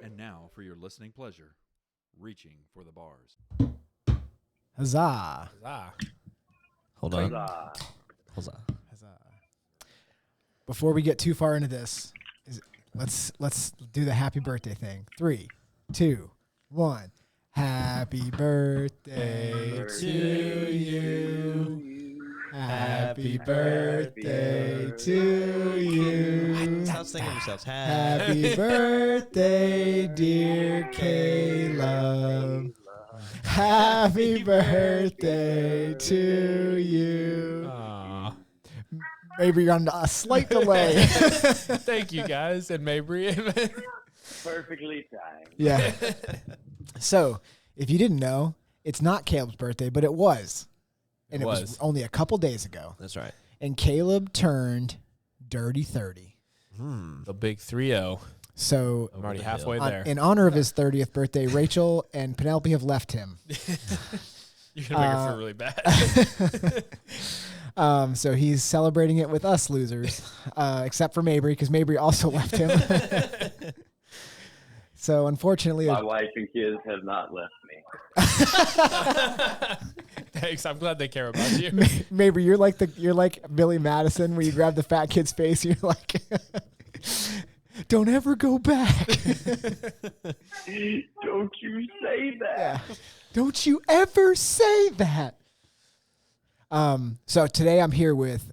And now, for your listening pleasure, reaching for the bars. Huzzah. Huzzah. Hold on. Huzzah. Huzzah. Huzzah. Before we get too far into this, let's do the happy birthday thing. 3, 2, 1. Happy birthday to you. Happy birthday to you. Stop singing yourselves. Happy birthday, dear Caleb. Happy birthday to you. Aww. Maybe you're on a slight delay. Thank you, guys, and Mabry. Perfectly timed. Yeah. So, if you didn't know, it's not Caleb's birthday, but it was. And it was only a couple days ago. That's right. And Caleb turned dirty 30. The big 3-0. So, I'm already halfway there. in honor of his 30th birthday, Rachel and Penelope have left him. You're going to make her feel really bad. So he's celebrating it with us losers, except for Mabry, because Mabry also left him. So unfortunately, My wife and kids have not left me. Thanks. I'm glad they care about you. Mabry, you're like Billy Madison, where you grab the fat kid's face, and you're like, "Don't ever go back." Don't you say that. Yeah. Don't you ever say that. So today I'm here with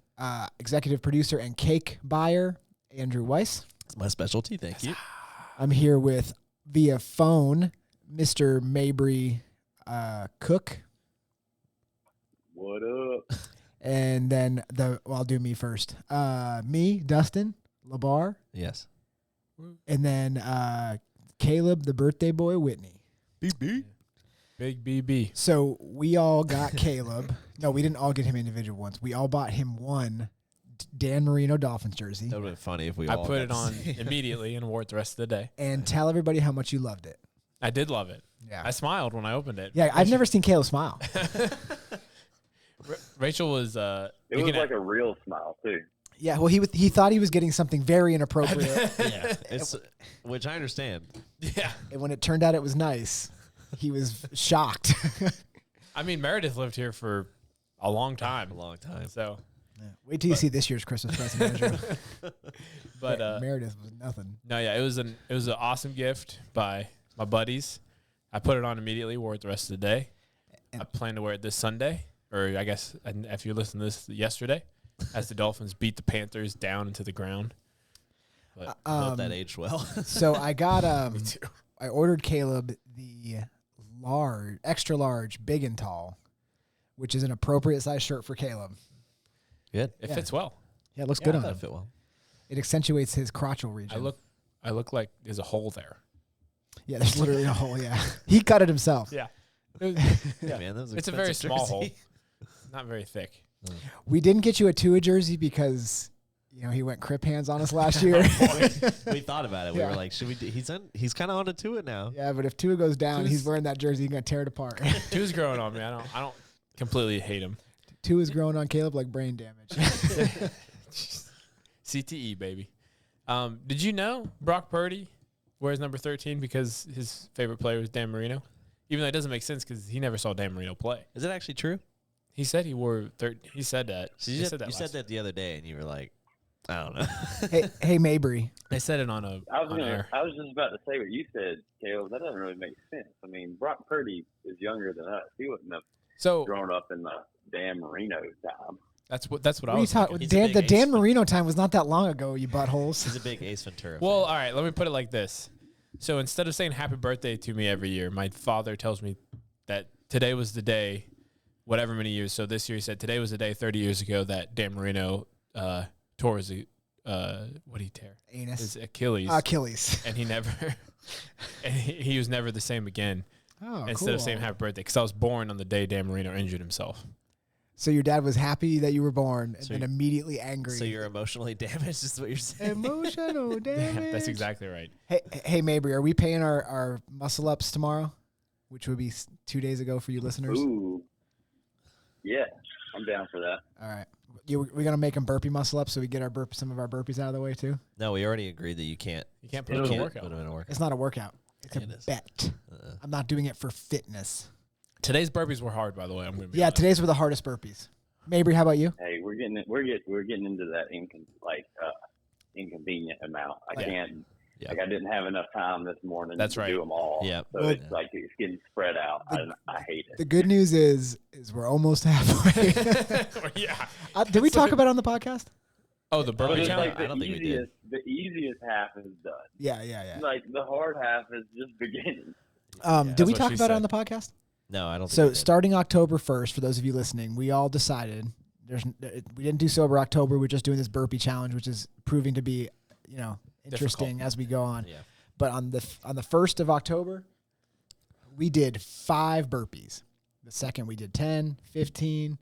executive producer and cake buyer, Andrew Weis. It's my specialty. Thank you. I'm here with, via phone, Mr. Mabry Cook. What up? And then I'll do me first. Me, Dustin, Labar. Yes. And then Caleb, the birthday boy, Whitney. BB. Big BB. So we all got Caleb. No, we didn't all get him individual ones. We all bought him one Dan Marino Dolphins jersey. That would have been funny if we I all put got it to on see. immediately and wore it the rest of the day. And tell everybody how much you loved it. I did love it. Yeah. I smiled when I opened it. Yeah, I've never seen Caleb smile. Rachel was. It was like a real smile, too. Yeah, well, he thought he was getting something very inappropriate. Yeah. It's, which I understand. Yeah. And when it turned out it was nice, he was shocked. I mean, Meredith lived here for a long time. A long time. So, Wait till you see this year's Christmas present, Andrew. but Meredith was nothing. no, yeah, it was an awesome gift by my buddies. I put it on immediately, wore it the rest of the day. I plan to wear it this Sunday, or I guess if you listen to this yesterday, as the Dolphins beat the Panthers down into the ground. But I hope that aged well. So I got me too. I ordered Caleb the extra large, big and tall, which is an appropriate size shirt for Caleb. Good. It Yeah. fits well. Yeah, it looks good on That him. fit well. It accentuates his crotchal region. I look like there's a hole there. Yeah, there's literally a hole. Yeah, he cut it himself. Yeah. Hey, man, that was an It's a very expensive small hole. jersey. Not very thick. We didn't get you a Tua jersey because he went crip hands on us last year. We thought about it. We Yeah. were like, should we? He's kind of on to it now. Yeah, but if Tua goes down, Tua's- he's wearing that jersey. He's gonna tear it apart. Tua's growing on me. I don't completely hate him. Tua's growing on Caleb like brain damage. CTE, baby. Did you know Brock Purdy wears number 13 because his favorite player was Dan Marino? Even though it doesn't make sense because he never saw Dan Marino play. Is it actually true? He said he wore 13. He said that. So He you said said that the other day, and you were like, I don't know. hey, Mabry. They said it on I air. was just about to say what you said, Caleb. That doesn't really make sense. I mean, Brock Purdy is younger than us. He wouldn't have So grown up in the Dan Marino time. that's what What I are you was talking? thinking. He's a The big Dan ace. Marino time was not that long ago. You buttholes. He's a big Ace Ventura. Well, fan. all right. Let me put it like this. So instead of saying happy birthday to me every year, my father tells me that today was the day whatever many years. So this year he said today was the day 30 years ago that Dan Marino tore his what did he tear? Anus. His Achilles. Achilles. And he never, and he was never the same again. Oh, Instead cool. of saying happy birthday, because I was born on the day Dan Marino injured himself. So your dad was happy that you were born and So then immediately angry. So you're emotionally damaged is what you're saying? Emotional damage. That's exactly right. Hey, Mabry, are we paying our muscle ups tomorrow? Which would be 2 days ago for you listeners. Ooh. Yeah, I'm down for that. All right. We're going to make them burpee muscle ups so we get some of our burpees out of the way too? No, we already agreed that you can't. You can't put It'll it in a work workout. Put them in a workout. It's not a workout. It's It a is. bet. I'm not doing it for fitness. Today's burpees were hard, by the way. I'm gonna be Yeah, honest. today's were the hardest burpees. Mabry, how about you? Hey, we're getting into that inconvenient amount. I can't. Yeah. Like I didn't have enough time this morning That's to right. do them all. Yeah. So Well, it's like it's getting spread out. I hate it. The good news is we're almost halfway. Yeah. Did we talk about it on the podcast? Oh, the But burpee it's challenge. like the I don't think we did. easiest. The easiest half is done. Yeah. Like the hard half is just beginning. Did we what talk she about it said. on the podcast? No, I don't think So we did. starting October 1st, for those of you listening, we all decided we didn't do sober October. We're just doing this burpee challenge, which is proving to be, interesting as we go on. Yeah. But on the 1st of October, we did 5 burpees. The second we did 10, 15,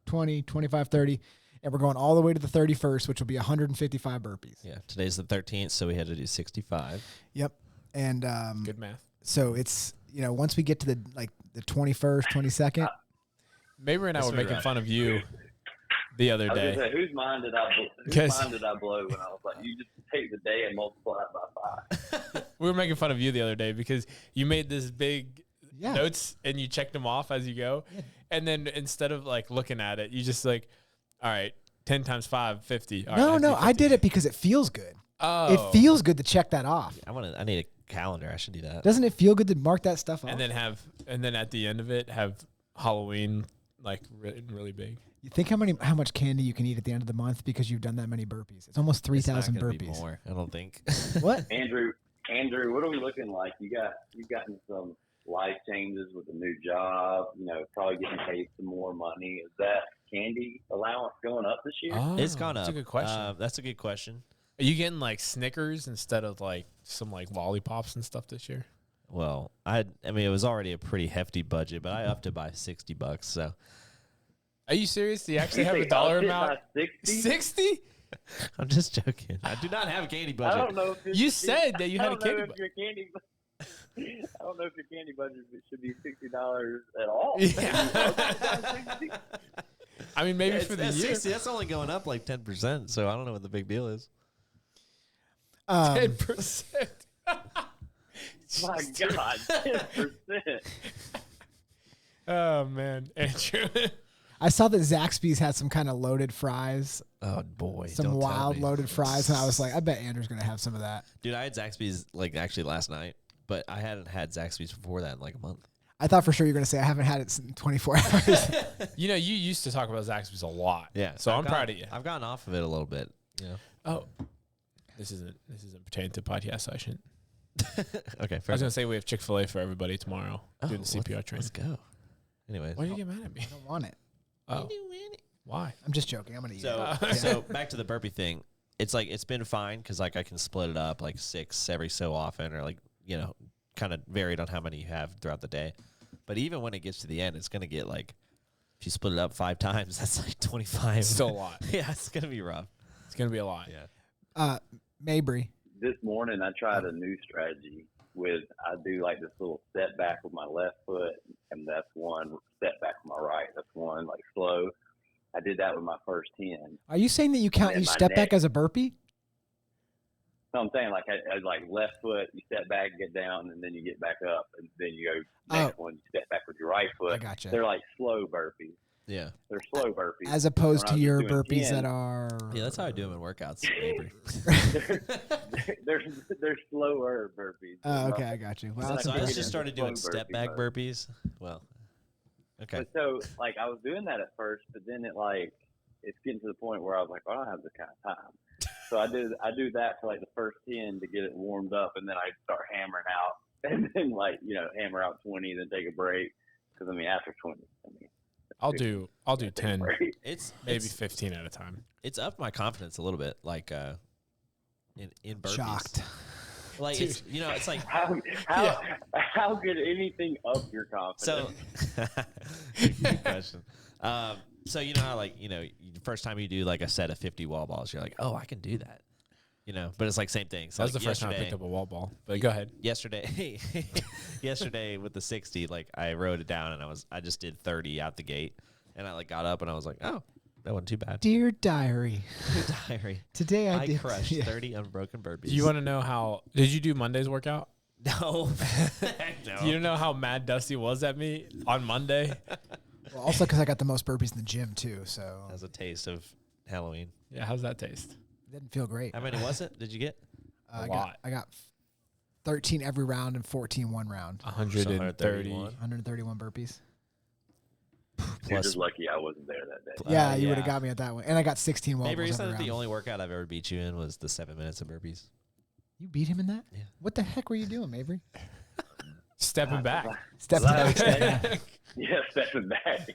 20, 25, 30, and we're going all the way to the 31st, which will be 155 burpees. Yeah. Today's the 13th, so we had to do 65. Yep. And Good math. so it's, once we get to the 21st, 22nd, Mabry and I That's were what making we're fun of you the other I was day. gonna say, whose mind did I blow when I was like, you just take the day and multiply it by 5. We were making fun of you the other day because you made this big Yeah. notes and you checked them off as you go. Yeah. And then instead of looking at it, you just all right, 10 times 5, 50. All right, No, let's do I 50. did it because it feels good. Oh. It feels good to check that off. I need a calendar. I should do that. Doesn't it feel good to mark that stuff off? And then at the end of it, have Halloween really big. You think how much candy you can eat at the end of the month because you've done that many burpees? It's almost 3,000 It's not gonna be burpees. more, I don't think. What? Andrew, what are we looking like? You've gotten some life changes with a new job. Probably getting paid some more money. Is that candy allowance going up this year? Oh, It's gone up. That's a good question. That's a good question. Are you getting Snickers instead of some lollipops and stuff this year? Well, I mean, it was already a pretty hefty budget, but I upped it by $60. So Are you serious? Do you actually You have a think dollar I'll hit amount? my 60? 60? I'm just joking. I do not have a candy I budget. don't know. If You said that you had a candy budget. I don't know if your candy budget should be $60 at all. Yeah. I mean, maybe for the year. 60, that's only going up 10%. So I don't know what the big deal is. 10%. My God, 10%. Oh, man. Andrew. I saw that Zaxby's had some kind of loaded fries, Oh boy, some don't tell wild me. loaded fries, and I was like, I bet Andrew's gonna have some of that. Dude, I had Zaxby's actually last night, but I hadn't had Zaxby's before that in a month. I thought for sure you were gonna say I haven't had it in 24 hours. You used to talk about Zaxby's a lot. Yeah, So I'm I've proud of you. I've gotten off of it a little bit. Oh. This isn't pertaining to podcast, so I shouldn't. Okay, I fair was going enough. to say we have Chick-fil-A for everybody tomorrow doing the CPR training. Let's go. Anyways, Why do you get mad at me? I don't want it. Oh. Why? I'm just joking. I'm gonna eat so it. so back to the burpee thing. It's it's been fine because I can split it up 6 every so often, or kind of varied on how many you have throughout the day. But even when it gets to the end, it's gonna get if you split it up 5 times, that's 25. It's still a lot. Yeah, it's gonna be rough. It's going to be a lot. Yeah. Mabry. This morning I tried a new strategy I do this little step back with my left foot, and that's one. Step back with my right, that's one. Slow. I did that with my first 10. Are you saying that you count And you my step back neck. as a burpee? So I'm saying I left foot, you step back, get down, and then you get back up, and then you go next one, you step back with your right foot. I gotcha. They're slow burpees. Yeah. They're slow burpees. As opposed When I to was your doing burpees 10, that are. Yeah, that's how I do them in workouts. they're slower burpees. Oh, okay, I got you. Well, So that's So a I good just one. started doing Slow step burpee back mode. burpees. Well, okay. But so I was doing that at first, but then it's getting to the point where I was like, I don't have this kind of time. So I do that for the first 10 to get it warmed up, and then I start hammering out, and then hammer out 20, then take a break. Because after 20, I'll do 10, It's maybe 15 at a time. It's upped my confidence a little bit, like in burpees. Shocked. Like Dude. it's it's like How could anything up your confidence? so. Good question. So you know how the first time you do like a set of 50 wall balls, you're like, oh, I can do that. But it's like same thing. So That was like the first time I picked up a wall ball. But go ahead. Yesterday with the 60, like I wrote it down and I just did 30 out the gate, and I like got up and I was like, oh, that wasn't too bad. Dear diary, Diary. today I did crushed yeah. 30 unbroken burpees. Do you want to know how? Did you do Monday's workout? No. Do you know how mad Dusty was at me on Monday? Well, also because I got the most burpees in the gym too, so As a taste of Halloween. Yeah, how's that taste? it didn't feel great. How many was it? Did you get? A I lot. got 13 every round and 14 one round. 130. 131 burpees. You're just lucky I wasn't there that day. Yeah, you would have got me at that one. And I got 16 wall Maybe balls isn't every that the round. only workout I've ever beat you in was the 7 minutes of burpees? You beat him in that? Yeah. What the heck were you doing, Mabry? Stepping back. Stepping back. Yeah, stepping back.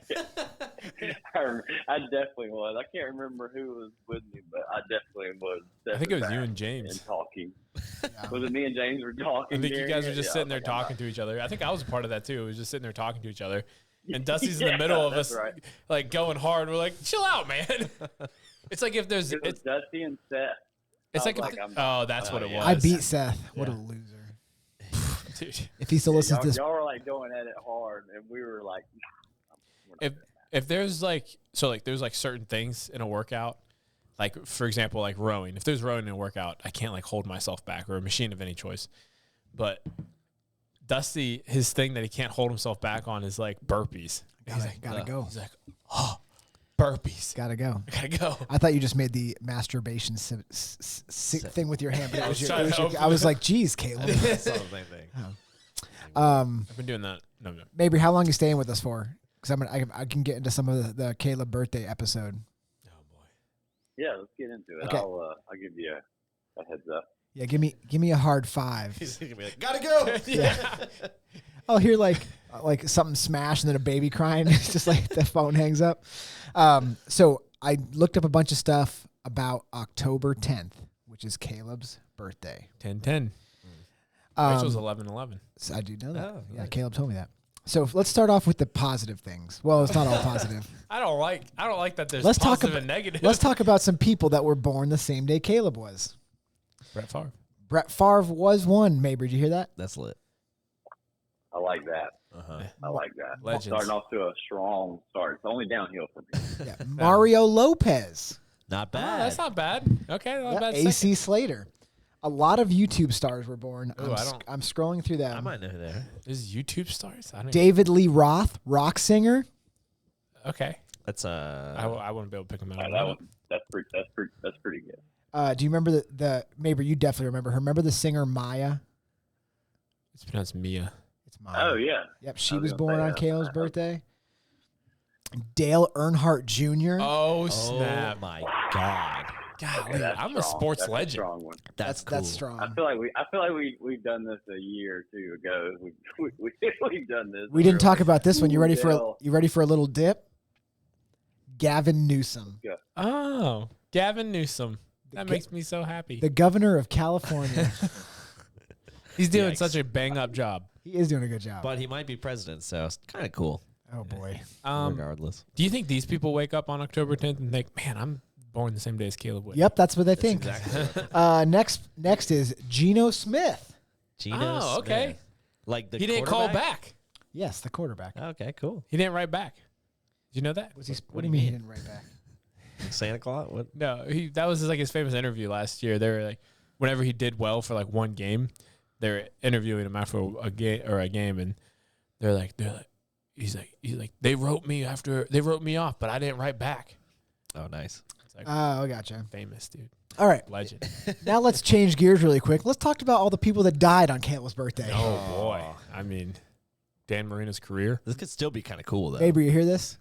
I definitely was. I can't remember who was with me, but I definitely was. I think it was stepping you back and James. and talking. Yeah. Was it me and James were talking? I think you during guys were it? just Yeah, sitting I there was like, I'm talking to each other. I think I was a part of that too. We was just sitting there talking to each other. not- And Dusty's in Yeah, the middle of that's us, right. like going hard. We're like, chill out, man. It's like if there's, It was it's, Dusty and Seth. it's I like, was if, like, I'm- oh, that's what it yeah. was. I beat Seth. What a Yeah. loser. Dude. If he still listens to Y'all, this, y'all were like going at it hard, and we were like, we're not doing that. If there's like, so like there's like certain things in a workout, like for example, like rowing. If there's rowing in a workout, I can't like hold myself back, or a machine of any choice. But Dusty, his thing that he can't hold himself back on is like burpees. gotta go. He's like, oh, burpees. Gotta go. I gotta go. I thought you just made the masturbation thing with your hand, but I it was was trying to help I was you. like, geez, Caleb. It's all the same thing. I've been doing that. No. Mabry, how long are you staying with us for? Because I can get into some of the Caleb birthday episode. Oh boy. Yeah, let's get into it. Okay. I'll give you a heads up. Yeah, give me a hard 5. He's gonna be like, gotta go. Yeah. I'll hear like something smash and then a baby crying. It's just like the phone hangs up. So I looked up a bunch of stuff about October 10th, which is Caleb's birthday. 10-10. Um, Rachel's 11-11. so I do know that. Oh, yeah, nice. Caleb told me that. So let's start off with the positive things. Well, it's not all positive. I don't like that there's Let's talk positive about- and negative. Let's talk about some people that were born the same day Caleb was. Brett Favre. Brett Favre was one. Mabry, did you hear that? That's lit. I like that. Uh-huh. I like that. Legends. Starting off to a strong start. It's only downhill for me. Yeah. Mario Lopez. Not Oh, bad. that's not bad. Okay, not Yeah, bad. AC second. Slater. A lot of YouTube stars were born. Ooh, I'm scrolling through I them. might know who they are. Is YouTube stars? I don't David Lee Roth, rock singer. even, okay. That's I wouldn't be able to pick him out. That one, that's pretty good. Do you remember the Mabry? You definitely remember her. Remember the singer Maya? It's pronounced Mia. It's Maya. Oh yeah. Yep, she I was was gonna born say on that. Caleb's birthday. Dale Earnhardt Jr. Oh snap! Oh my god. Golly, That's I'm a strong. sports That's a legend. strong one. That's cool. That's strong. I feel like we've done this a year or two ago. We've done this. We didn't talk early. about this one. You Ooh, ready for Dale. a little dip? Gavin Newsom, Oh, Gavin Newsom. That ga- makes me so happy. the governor of California. He's doing Yikes. such a bang up job. He is doing a good job. But he might be president, so it's kind of cool. Oh boy. Regardless. Do you think these people wake up on October 10th and think, "Man, I'm born the same day as Caleb Whitney"? Yep, that's what they think. Exactly. Next is Geno Smith. Geno Oh, okay. Smith. Like the He didn't call quarterback? back. Yes, the quarterback. Okay, cool. He didn't write back. Did you know that? Was he? What What do do you you mean he didn't write back? Santa Claus? What? No, that was like his famous interview last year. They were like, whenever he did well for like one game, they're interviewing him after a game, and they're like, he's like, they wrote me off, but I didn't write back. Oh, nice. It's like Oh, I gotcha. famous dude, All right, legend. now let's change gears really quick. Let's talk about all the people that died on Caleb's birthday. Oh boy, I mean, Dan Marino's career. This could still be kind of cool, though. Mabry, you hear this?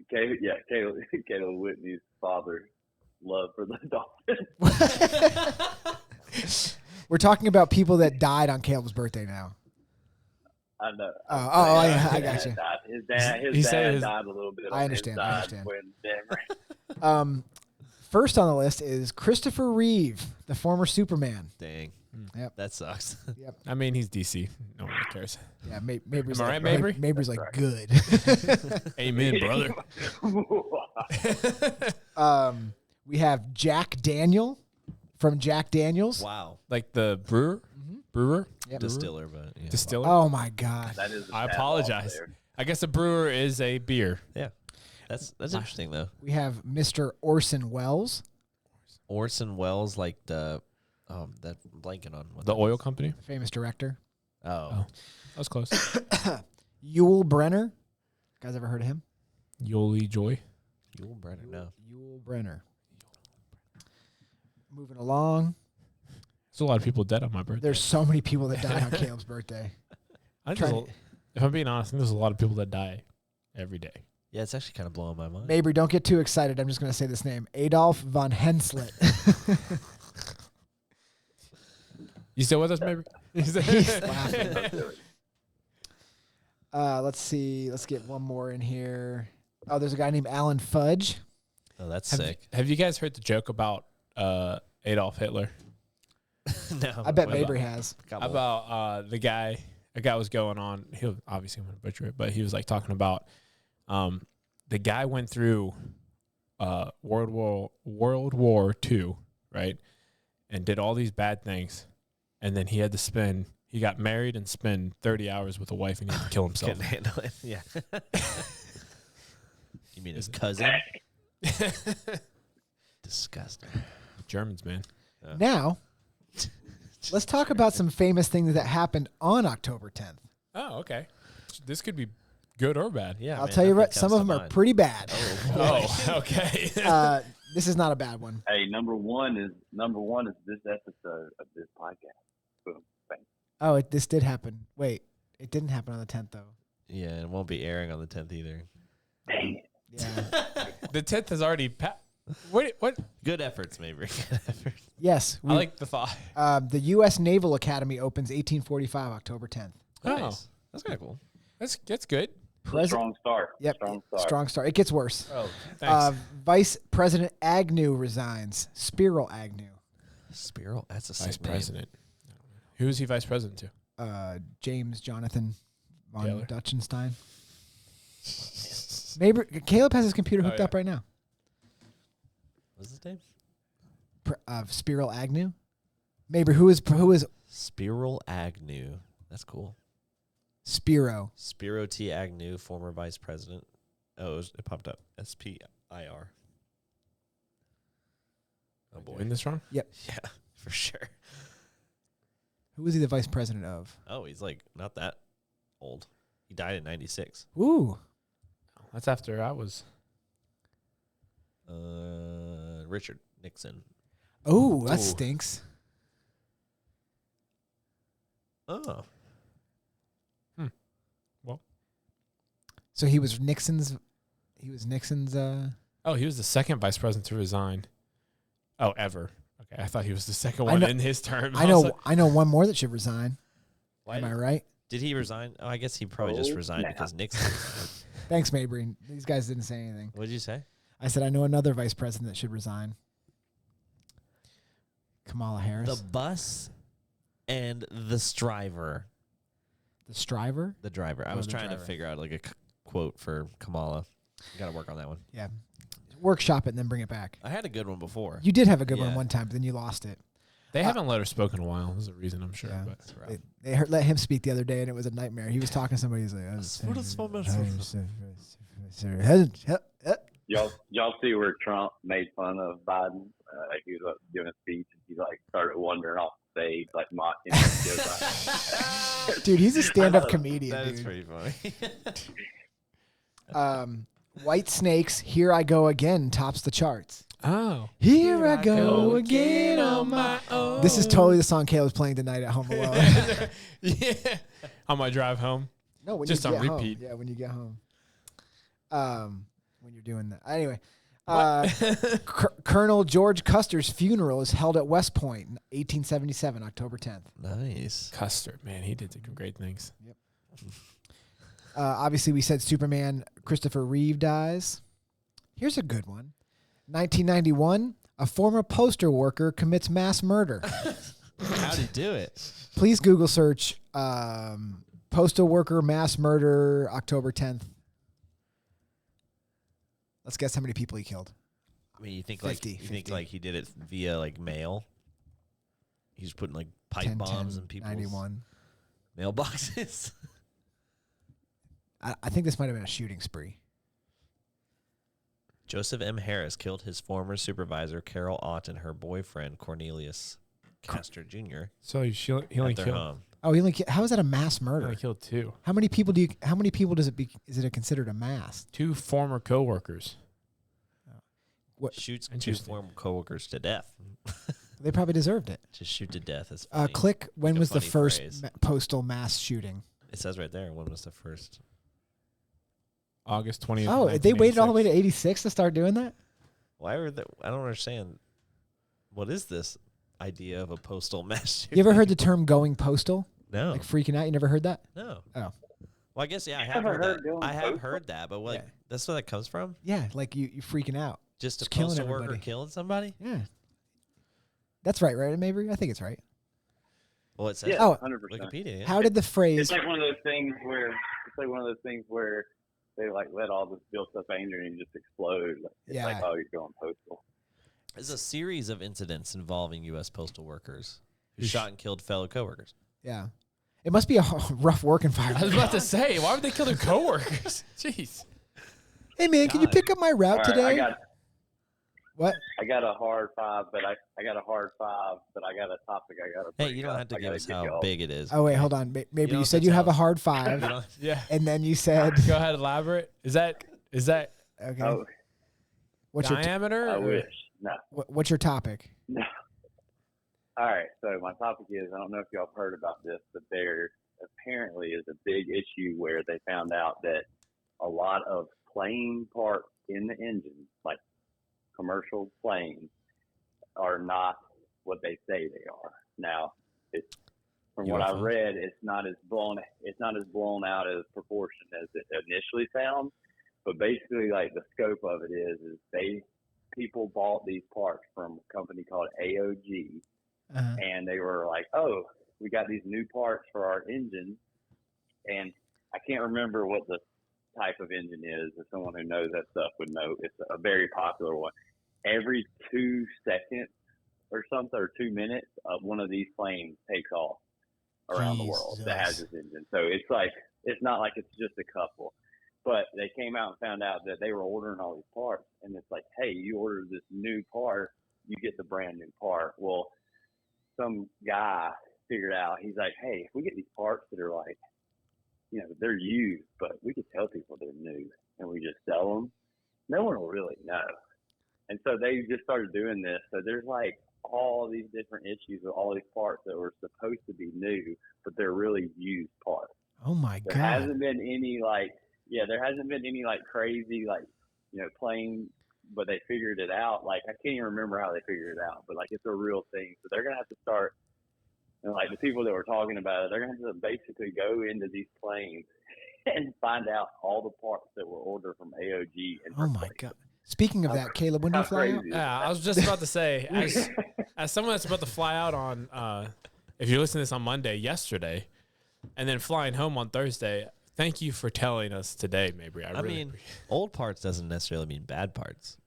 Caleb Whitney's father love for the Dolphins. We're talking about people that died on Caleb's birthday now. I know. Yeah, I got you. His dad died a little bit. I understand. When Denver. First on the list is Christopher Reeve, the former Superman. Dang. Yep. That sucks. Yep. I mean, he's DC. No one cares. Yeah, Mabry's Am I like, right, Mabry? Mabry's like, good. Amen, brother. We have Jack Daniel from Jack Daniels. Wow. Like the brewer? Brewer? Yep. Distiller, but yeah. Distiller? Oh, my God. That is I apologize. I guess a brewer is a beer. Yeah. That's interesting though. We have Mr. Orson Welles. Orson Welles, like that blanking on what The that oil is. company? Famous director. Oh. That was close. Yul Brenner. Guys ever heard of him? Yoli Joy. Yul Brenner, no. Yul Brenner. Moving along. There's a lot of people dead on my birthday. There's so many people that died on Caleb's birthday. If I'm being honest, I think there's a lot of people that die every day. Yeah, it's actually kind of blowing my mind. Mabry, don't get too excited. I'm just going to say this name. Adolf von Henslet. You still with us, Mabry? He's laughing. Let's see. Let's get one more in here. Oh, there's a guy named Alan Fudge. Oh, that's Have, sick. have you guys heard the joke about Adolf Hitler? No. I bet What Mabry has. About a guy was going on. He'll obviously want to butcher it, but he was like talking about the guy went through World War II, right, and did all these bad things, and then he got married and spent 30 hours with a wife, and he had to kill himself. Couldn't handle it. Yeah. You mean his cousin? Disgusting. Germans, man. Now, let's talk about some famous things that happened on October 10th. Oh, okay. This could be good or bad. Yeah. I'll man, tell you nothing what, some comes of to them are mind. pretty bad. Oh, okay. This is not a bad one. Hey, number one is this episode of this podcast. Boom. Bang. Oh, this did happen. Wait, it didn't happen on the 10th, though. Yeah, it won't be airing on the 10th either. Dang it. Yeah. The 10th has already passed. What? Good efforts, maybe. Good efforts. Yes. I like the thought. The U.S. Naval Academy opens 1845, October 10th. Oh. Nice. That's kind of cool. That's good. Strong start. Yep. Strong start. Strong start. It gets worse. Oh, thanks. Vice President Agnew resigns. Spiro Agnew. Spiro, that's a Vice sick name. president. Who is he vice president to? James Jonathan von Taylor. Dutchenstein. Caleb has his computer hooked yeah. up right now. What's his name? Spiro Agnew. Maybe who is Spiro Agnew. That's cool. Spiro? Spiro T. Agnew, former vice president. Oh, it popped up. S-P-I-R. Oh, boy. Doing this wrong? Yeah, for sure. Who was he the vice president of? Oh, he's like not that old. He died in 96. Ooh. That's after I was. Richard Nixon. Oh, that Ooh. stinks. Oh. So he was Nixon's. Oh, he was the second vice president to resign. Oh, ever. Okay, I thought he was the second I one know- in his term. I was know. like- I know one more that should resign. Why Am I right? did he resign? Oh, I guess he probably just Oh, resigned snap. because Nixon. Thanks, Mabry. These guys didn't say anything. What did you say? I said I know another vice president that should resign. Kamala Harris. The bus and the striver. The Striver. The driver. I Oh, was the trying driver. to figure out like a quote for Kamala. Got to work on that one. Yeah. Workshop it and then bring it back. I had a good one before. You did have a good Yeah. one time, but then you lost it. They haven't let her spoke in a while. There's a reason, I'm sure. Yeah. But That's rough. They let him speak the other day, and it was a nightmare. He was talking to somebody. He's like, Y'all see where Trump made fun of Biden? He was giving a speech, and he like started wandering off the stage, like mocking. He was like, dude, he's a stand-up comedian, That is dude. pretty funny. White Snake's "Here I Go Again" tops the charts. oh, Here I go again on my own. This is totally the song Caleb's playing tonight at home alone. yeah. On my drive home. No, when Just you on get home. repeat. Yeah, when you get home. When you're doing that. Anyway, Colonel George Custer's funeral is held at West Point, 1877, October 10th. Nice. Custer, man, he did some great things. Obviously, we said Superman Christopher Reeve dies. Here's a good one. 1991, a former postal worker commits mass murder. How'd he do it? Please Google search postal worker mass murder October 10th. Let's guess how many people he killed. I mean, you think 50, like 50. he did it via like mail? He's putting like pipe 10, bombs 10, in people's 91. mailboxes. I think this might have been a shooting spree. Joseph M. Harris killed his former supervisor Carol Ott and her boyfriend Cornelius Castor Jr. So he only at their killed. home. Oh, how is that a mass He murder? only killed 2. How many people is it considered a mass? 2 former coworkers. What? Shoots 2 Interesting. former coworkers to death. They probably deserved it. Just shoot to death. Is funny. Click. When a was the funny first phrase. postal mass shooting? It says right there. When was the first? August 20th. Oh, they waited all the way to 86 to start doing that? Why were they? I don't understand. What is this idea of a postal mass shooting? You ever heard the term going postal? No. Like freaking out? You never heard that? No. Oh. Well, I guess, yeah, I have Never heard heard that. going I have postal? heard that, but what? Yeah. That's where that comes from? Yeah, like you freaking out. Just a Just killing postal worker everybody. killing somebody? Yeah. That's right, Mabry? I think it's right. Well, it says Yeah, Oh. 100%. Wikipedia. Yeah. How did the phrase... It's like one of those things where they like let all this built up anger and just explode. It's Yeah. like, oh, you're going postal. There's a series of incidents involving U.S. postal workers who Who shot and killed fellow coworkers. Yeah. It must be a rough work I was environment. about to say, why would they kill their coworkers? Jeez. Hey, man, can you God. pick up my route All right, today? I What? got a hard 5, but I got a topic I got to Hey, you don't have to give us how big it is. Oh, wait, hold on. Maybe don't you have said to you have tell a us. hard You 5, don't- Yeah. and then you said... Go ahead, elaborate. Is that Okay. Oh, What's your diameter? I or- wish. No. what's your topic? No. All right. So my topic is, I don't know if y'all have heard about this, but there apparently is a big issue where they found out that a lot of plane parts in the engine, like commercial planes, are not what they say they are. Now, it's from what I've UFOs? read, it's not as blown out as proportion as it initially sounds. But basically, like the scope of it is people bought these parts from a company called AOG, Uh-huh. and they were like, oh, we got these new parts for our engine. And I can't remember what the type of engine is. If someone who knows that stuff would know, it's a very popular one. Every 2 seconds or something, or 2 minutes, one of these planes takes off around the world that has this engine. So it's like, it's not like it's just a couple. But they came out and found out that they were ordering all these parts. And it's like, hey, you ordered this new part, you get the brand new part. Well, some guy figured out, he's like, hey, if we get these parts that are like, you know, they're used, but we could tell people they're new and we just sell them, no one will really know. And so they just started doing this. So there's like all these different issues with all these parts that were supposed to be new, but they're really used parts. Oh, my There God. hasn't been any crazy, like, you know, plane, but they figured it out. Like, I can't even remember how they figured it out, but like, it's a real thing. So they're going to have to start, you know, like the people that were talking about it, they're going to have to basically go into these planes and find out all the parts that were ordered from AOG. And Oh, my replace God. them. Speaking of that, Caleb, when do How you fly out? crazy is Yeah, that? I was just about to say, as someone that's about to fly out on, if you're listening to this on Monday, yesterday, and then flying home on Thursday, thank you for telling us today, Mabry. I really mean, appreciate old parts doesn't necessarily mean bad parts.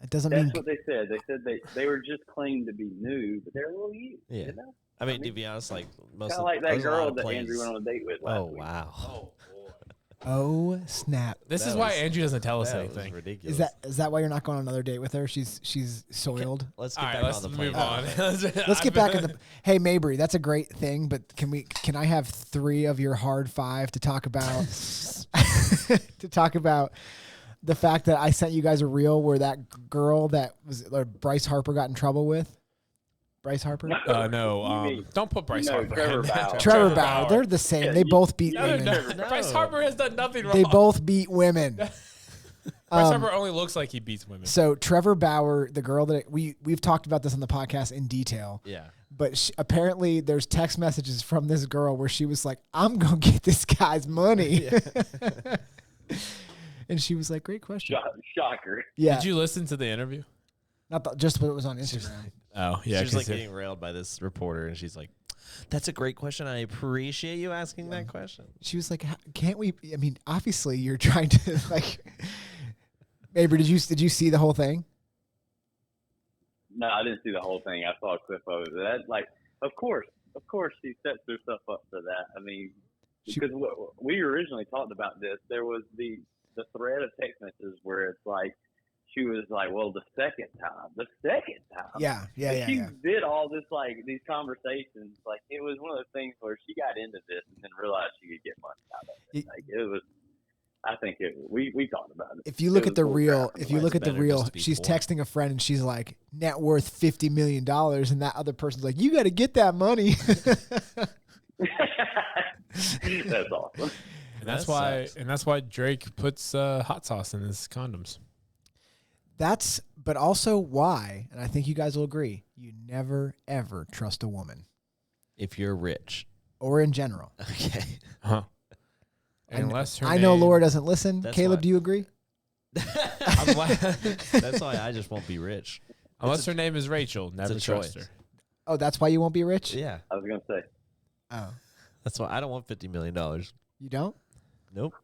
It doesn't That's mean... what they said. They said they were just claimed to be new, but they're a little used. Yeah. You know? I mean, to be honest, like most Kind of of like that there's a lot girl of that planes- Andrew went on a date with last Oh week. wow, Oh, snap. This That is why was- Andrew doesn't tell us that was anything. ridiculous. Is that why you're not going on another date with her? She's soiled. Let's get All right, back let's on the plane. move on. Let's get back in the... Hey, Mabry, that's a great thing, but can I have 3 of your hard 5 to talk about the fact that I sent you guys a reel where that girl that was Bryce Harper got in trouble with? Bryce Harper? No, You mean- don't put Bryce no, Harper. Trevor in there. Bauer. Trevor Bauer. They're the same. Yeah, They both beat No, they're women. not. Bryce Harper has done nothing wrong. They both beat women. Bryce Harper only looks like he beats women. So Trevor Bauer, the girl that we've talked about this on the podcast in detail. Yeah, But apparently there's text messages from this girl where she was like, I'm going to get this guy's money. And she was like, great question. Shocker. Yeah. Did you listen to the interview? Not just what it was on Instagram. Oh, yeah. She was like getting railed by this reporter, and she's like, "That's a great question. I appreciate you asking that question." She was like, "Can't we?" I mean, obviously, you're trying to like. Mabry, did you see the whole thing? No, I didn't see the whole thing. I saw a clip of it. That, like, of course, she sets herself up for that. I mean, because we originally talked about this. There was the thread of text messages where it's like. She was like, well, the second time. Yeah. She did all this, like, these conversations. Like, it was one of those things where she got into this and then realized she could get money out of it. Like, it was, I think we talked about it. If you look at the reel, just she's poor. texting a friend and she's like, net worth $50 million. And that other person's like, you got to get that money. That's awesome. And that's why Drake puts hot sauce in his condoms. But also why, and I think you guys will agree, you never, ever trust a woman. If you're rich. Or in general. Okay. Huh. Unless I know Laura doesn't listen. Caleb, do you agree? That's why I just won't be rich. Unless her name is Rachel, never trust her. Oh, that's why you won't be rich? Yeah. I was going to say. Oh. That's why I don't want $50 million. You don't? Nope.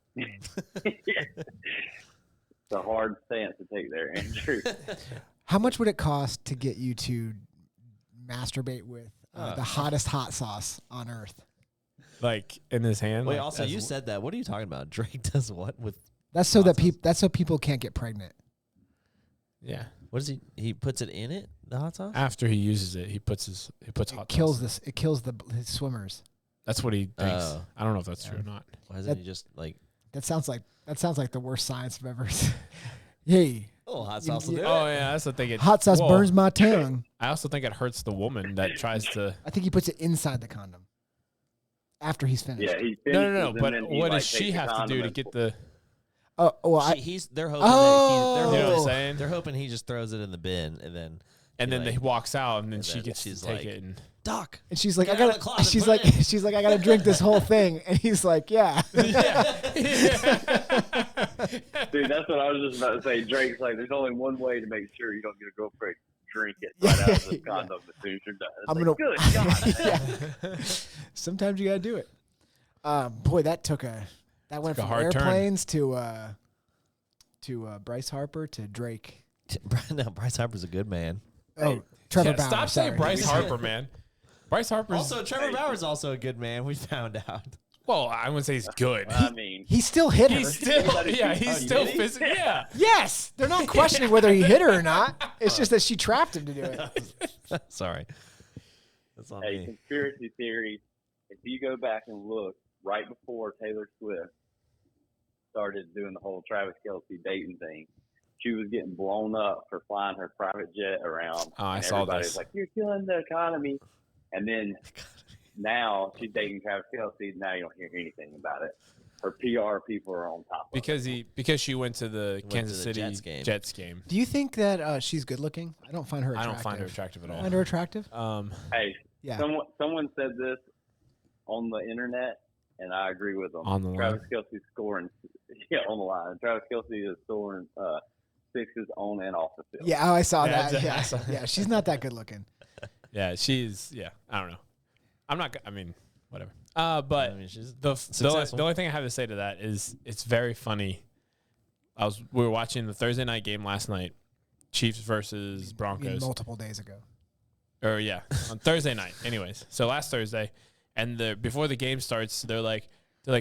It's a hard stance to take there, Andrew. How much would it cost to get you to masturbate with the hottest hot sauce on earth? Like in his hand. Wait, like, also you said that. What are you talking about? Drake does what with? That's so that people can't get pregnant. Yeah. What does he? He puts it in it. The hot sauce. After he uses it, he puts hot sauce. It kills his swimmers. That's what he thinks. I don't know if that's true or not. Why doesn't he just like? That sounds like the worst science I've ever seen. Hey. Oh, hot sauce will do it. Oh yeah, that's the thing. Hot sauce burns my tongue. I also think it hurts the woman that tries to. I think he puts it inside the condom. After he's finished. Yeah, he No. finishes, But and then he, what like, does she takes the have to condom do to and get the? Oh, well, They're hoping. Oh. They're You know what I'm hoping, saying? they're hoping he just throws it in the bin and then. He walks out, and then she then gets she's to take like, it. And Doc. And she's like, Get out of the closet, she's put like, it in. she's like, I gotta drink this whole thing. And he's like, yeah. Dude, that's what I was just about to say. Drake's like, there's only one way to make sure you don't get a girlfriend drink it right out of the condom as soon as you're done. It's I'm like, gonna. good God. Yeah. Sometimes you gotta do it. Boy, that went from hard turn. airplanes to Bryce Harper to Drake. No, Bryce Harper's a good man. Oh, Trevor Bauer. stop saying sorry. Bryce Harper, man. Bryce Harper's Also, Trevor Bauer's also a good man. We found out. well. I wouldn't say he's good. I mean, He still hit her. He's still, yeah, he's still did he? physical. Yeah. Yes, they're not questioning whether he hit her or not. It's just that she trapped him to do it. Sorry. That's on hey, me. conspiracy theory. If you go back and look, right before Taylor Swift started doing the whole Travis Kelce dating thing, she was getting blown up for flying her private jet around. Oh, I and saw everybody this. was like, you're killing the economy. And then now she's dating Travis Kelce. Now you don't hear anything about it. Her PR people are on top of it. Because she went to the Kansas to the City Jets game. game. Do you think that she's good looking? I don't find her I attractive. don't find her attractive at all. Find her attractive? Hey, Yeah. someone said this on the internet, and I agree with them. On the line. Travis Kelce's scoring, yeah, on the line. Travis Kelce is scoring sixes on and off the field. Yeah, I saw Yeah, that. I Yeah. saw- Yeah, she's not that good looking. Yeah, she's I don't know. I'm not. I mean, whatever. But I mean, she's the successful. only thing I have to say to that is it's very funny. We were watching the Thursday night game last night, Chiefs versus I mean, Broncos. multiple days ago. Or yeah, on Thursday night. Anyways, so last Thursday, and before the game starts, they're like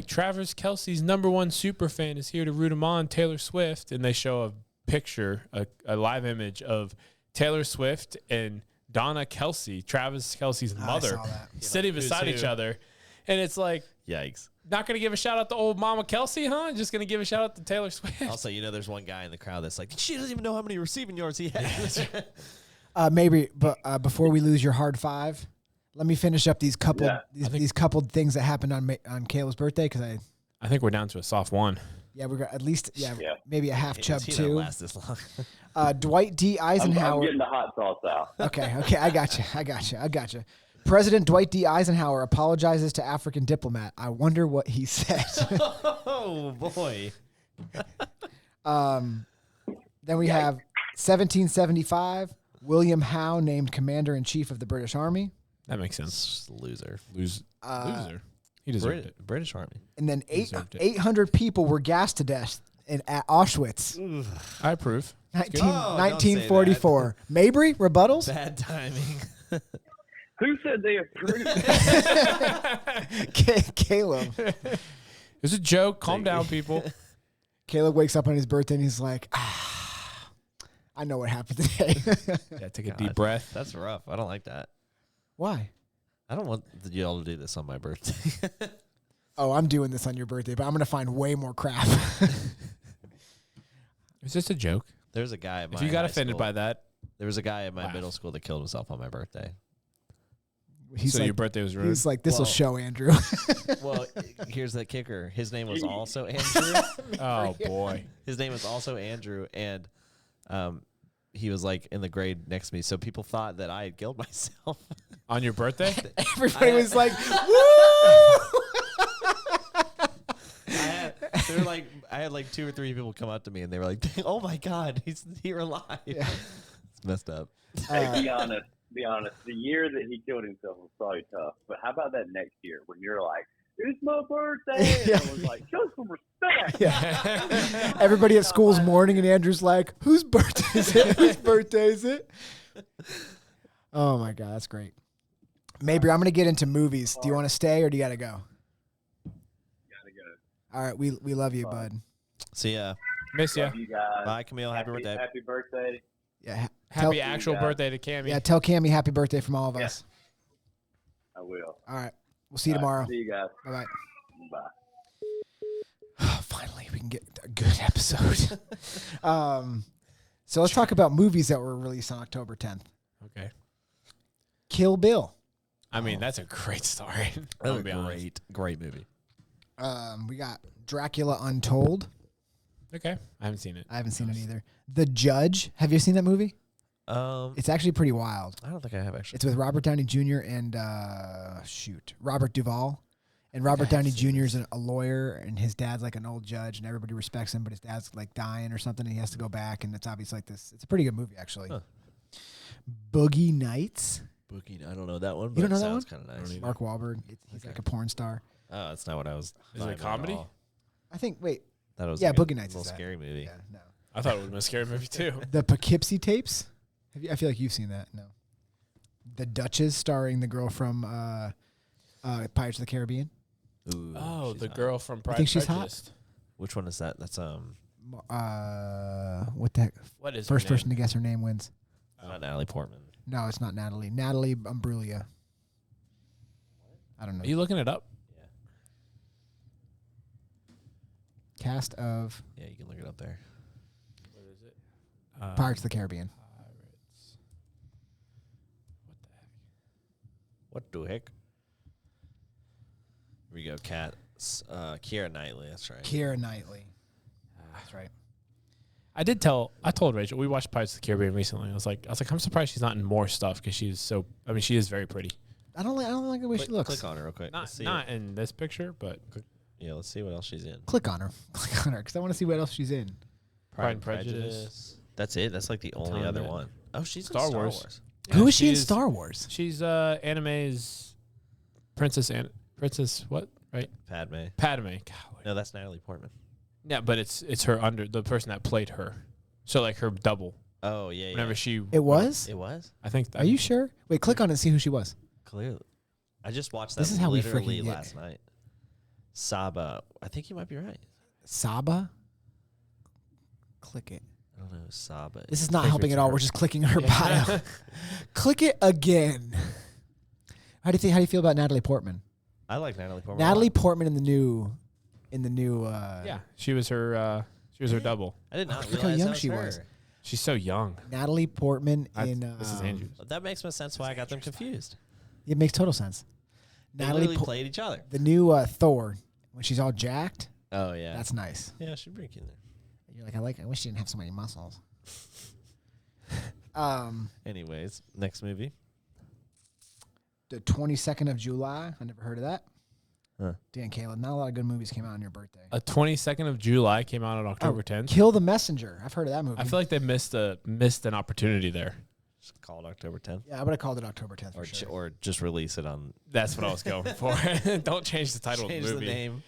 Travis Kelce's #1 super fan is here to root him on, Taylor Swift, and they show a picture, a live image of Taylor Swift and Donna Kelce, Travis Kelce's I mother, saw that. sitting beside each other, and it's like, Yikes. not gonna give a shout out to old Mama Kelce, huh? Just gonna give a shout out to Taylor Swift. Also, there's one guy in the crowd that's like, she doesn't even know how many receiving yards he has. Maybe, but before we lose your hard five, let me finish up these couple Yeah, these couple things that happened on Caleb's birthday because I think we're down to a soft one. Yeah, we got at least Yeah. maybe a half chub He don't too. last this long. Dwight D. I'm Eisenhower. getting the hot sauce out. Okay, I got you. President Dwight D. Eisenhower apologizes to African diplomat. I wonder what he said. Oh boy. Then we have 1775. William Howe named commander-in-chief of the British Army. That makes sense. Loser. Loser. He deserved it. British Army. And then Deserved it. 800 people were gassed to death at Auschwitz. I approve. 1944. Mabry, rebuttals? Bad timing. Who said they approved? Caleb. It's a joke. Calm down, people. Caleb wakes up on his birthday and he's like, I know what happened today. Yeah, take a deep breath. That's rough. I don't like that. Why? I don't want y'all to do this on my birthday. Oh, I'm doing this on your birthday, but I'm going to find way more crap. It's just a joke. There's a guy at my If you got high offended school- by that, There was a guy at my Laugh. middle school that killed himself on my birthday. He's so like, your birthday was ruined. he's like, this will Well- show Andrew. Well, here's the kicker. His name was also Andrew. Oh boy. His name was also Andrew, and he was like in the grade next to me. So people thought that I had killed myself. On your birthday? Everybody was like, woo! I had like 2 or 3 people come up to me, and they were like, "Oh my God, he's here alive." Yeah. It's messed up. Hey, be honest. The year that he killed himself was probably tough. But how about that next year when you're like, "It's my birthday," and Yeah. I was like, "Show some respect." Yeah. Everybody at school's mourning, and Andrew's like, whose birthday is it? Whose birthday is it? Oh, my God. That's great. Mabry, I'm going to get into movies. Do you want to stay or do you got to go? Gotta go. All right. We love you, bud. See ya. Miss ya. Love you guys. Bye, Camille. Happy birthday. Happy birthday. Yeah. Happy Tell, actual guys. birthday to Cammy. yeah. Tell Cammie happy birthday from all of Yeah. us. I will. All right. We'll see you All right, tomorrow. See you guys. Bye-bye. Bye. Finally, we can get a good episode. So let's talk about movies that were released on October 10th. Okay. Kill Bill. I mean, that's a great story. That I'm was gonna be honest. great movie. We got Dracula Untold. Okay. I haven't seen it. I haven't seen it either. The Judge. Have you seen that movie? It's actually pretty wild. I don't think I have actually. It's with Robert Downey Jr. and Robert Duvall. And Robert Downey Jr. is a lawyer, and his dad's like an old judge, and everybody respects him, but his dad's like dying or something, and he has to go back, and it's obviously like this. It's a pretty good movie, actually. Huh. Boogie Nights. Booking. I don't know that one. You But don't know it that sounds one? kind of nice. Mark Wahlberg. He's like a porn star. Oh, that's not what I was. Is it a vibing at comedy? all. I think. Wait. That was Yeah, like a Boogie Nights is little that. scary movie. Yeah. No. I thought it was a scary movie too. The Poughkeepsie Tapes. I feel like you've seen that. No. The Duchess, starring the girl from Pirates of the Caribbean. Ooh, Oh, she's the hot. girl from Pride think and she's hot. Prejudice. Which one is that? That's What the heck? What is First her name? person to guess her name wins. not Natalie Portman. No, it's not Natalie. Natalie Imbruglia. I don't know. Are you looking it up? Cast of Yeah, you can look it up there. What is it? Pirates of the Caribbean. Pirates. What the heck? Here we go. Cat. Keira Knightley. That's right. Keira Knightley. That's right. I told Rachel, we watched Pirates of the Caribbean recently. I was like, I'm surprised she's not in more stuff because she is very pretty. I don't like the way she looks. Click on her real quick. Let's see Not in this picture, but Yeah, let's see what else she's in. Click on her. Click on her because I want to see what else she's in. Pride and Prejudice. That's it. That's like the only Telling other it. one. Oh, she's Star in Star Wars. Wars. Yeah, Who is she in she's- Star Wars? She's anime's Princess what? Right? Padme. Padme. Golly. No, that's Natalie Portman. Yeah, but it's her the person that played her. So like her double. Oh yeah. Whenever she It was? It was I think Are you sure? Wait, click on it and see who she was. clearly. I just watched that. This is how we literally freaking get- last night. Saba. I think you might be right. Saba? Click it. I don't know. Saba. This is not Perfect helping at for all. her. We're just clicking her Yeah. bio. Click it again. How do you feel about Natalie Portman? I like Natalie Portman. Natalie Portman in the new Yeah, she was her double. I did not Look how realize young that was she her. was. She's so young. Natalie Portman I- in this is Andrew. That makes more sense why I got them confused. It makes total sense. They Natalie literally Po- played each other. the new Thor when she's all jacked. Oh yeah. That's nice. Yeah, I should bring you in there. You're like, I wish you didn't have so many muscles. Anyways, next movie. The 22nd of July. I never heard of that. Huh. Dan Caleb, not a lot of good movies came out on your birthday. A 22nd of July came out on October 10th. Kill the Messenger. I've heard of that movie. I feel like they missed an opportunity there. Just call it October 10th. Yeah, I would have called it October 10th for sure. Or just release it on. That's what I was going for. Don't change the title Change of the movie. the name.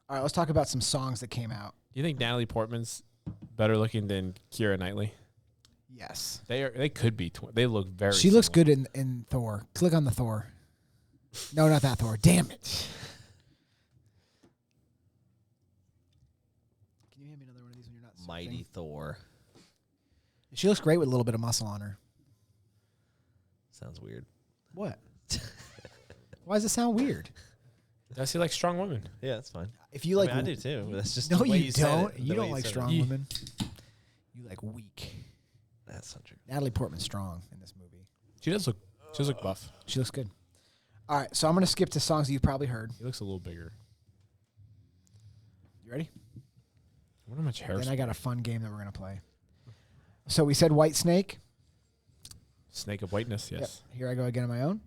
All right, let's talk about some songs that came out. Do you think Natalie Portman's better looking than Keira Knightley? Yes. They could be. They look very. She looks similar. good in Thor. Click on the Thor. No, not that Thor. Damn it. Can you hand me another one of these when you're not surfing? Mighty Thor. She looks great with a little bit of muscle on her. Sounds weird. What? Why does it sound weird? Does he like strong women? Yeah, that's fine. If you like, I do too. But that's just no, the way you said don't. it. You The don't way like said strong it. women. You like weak. That's not true. Natalie Portman's strong in this movie. She does look buff. She looks good. All right, so I'm gonna skip to songs that you've probably heard. He looks a little bigger. You ready? I wonder how much hair. Then I got a fun game that we're gonna play. So we said White Snake. Snake of whiteness. Yes. Yep. Here I go again on my own.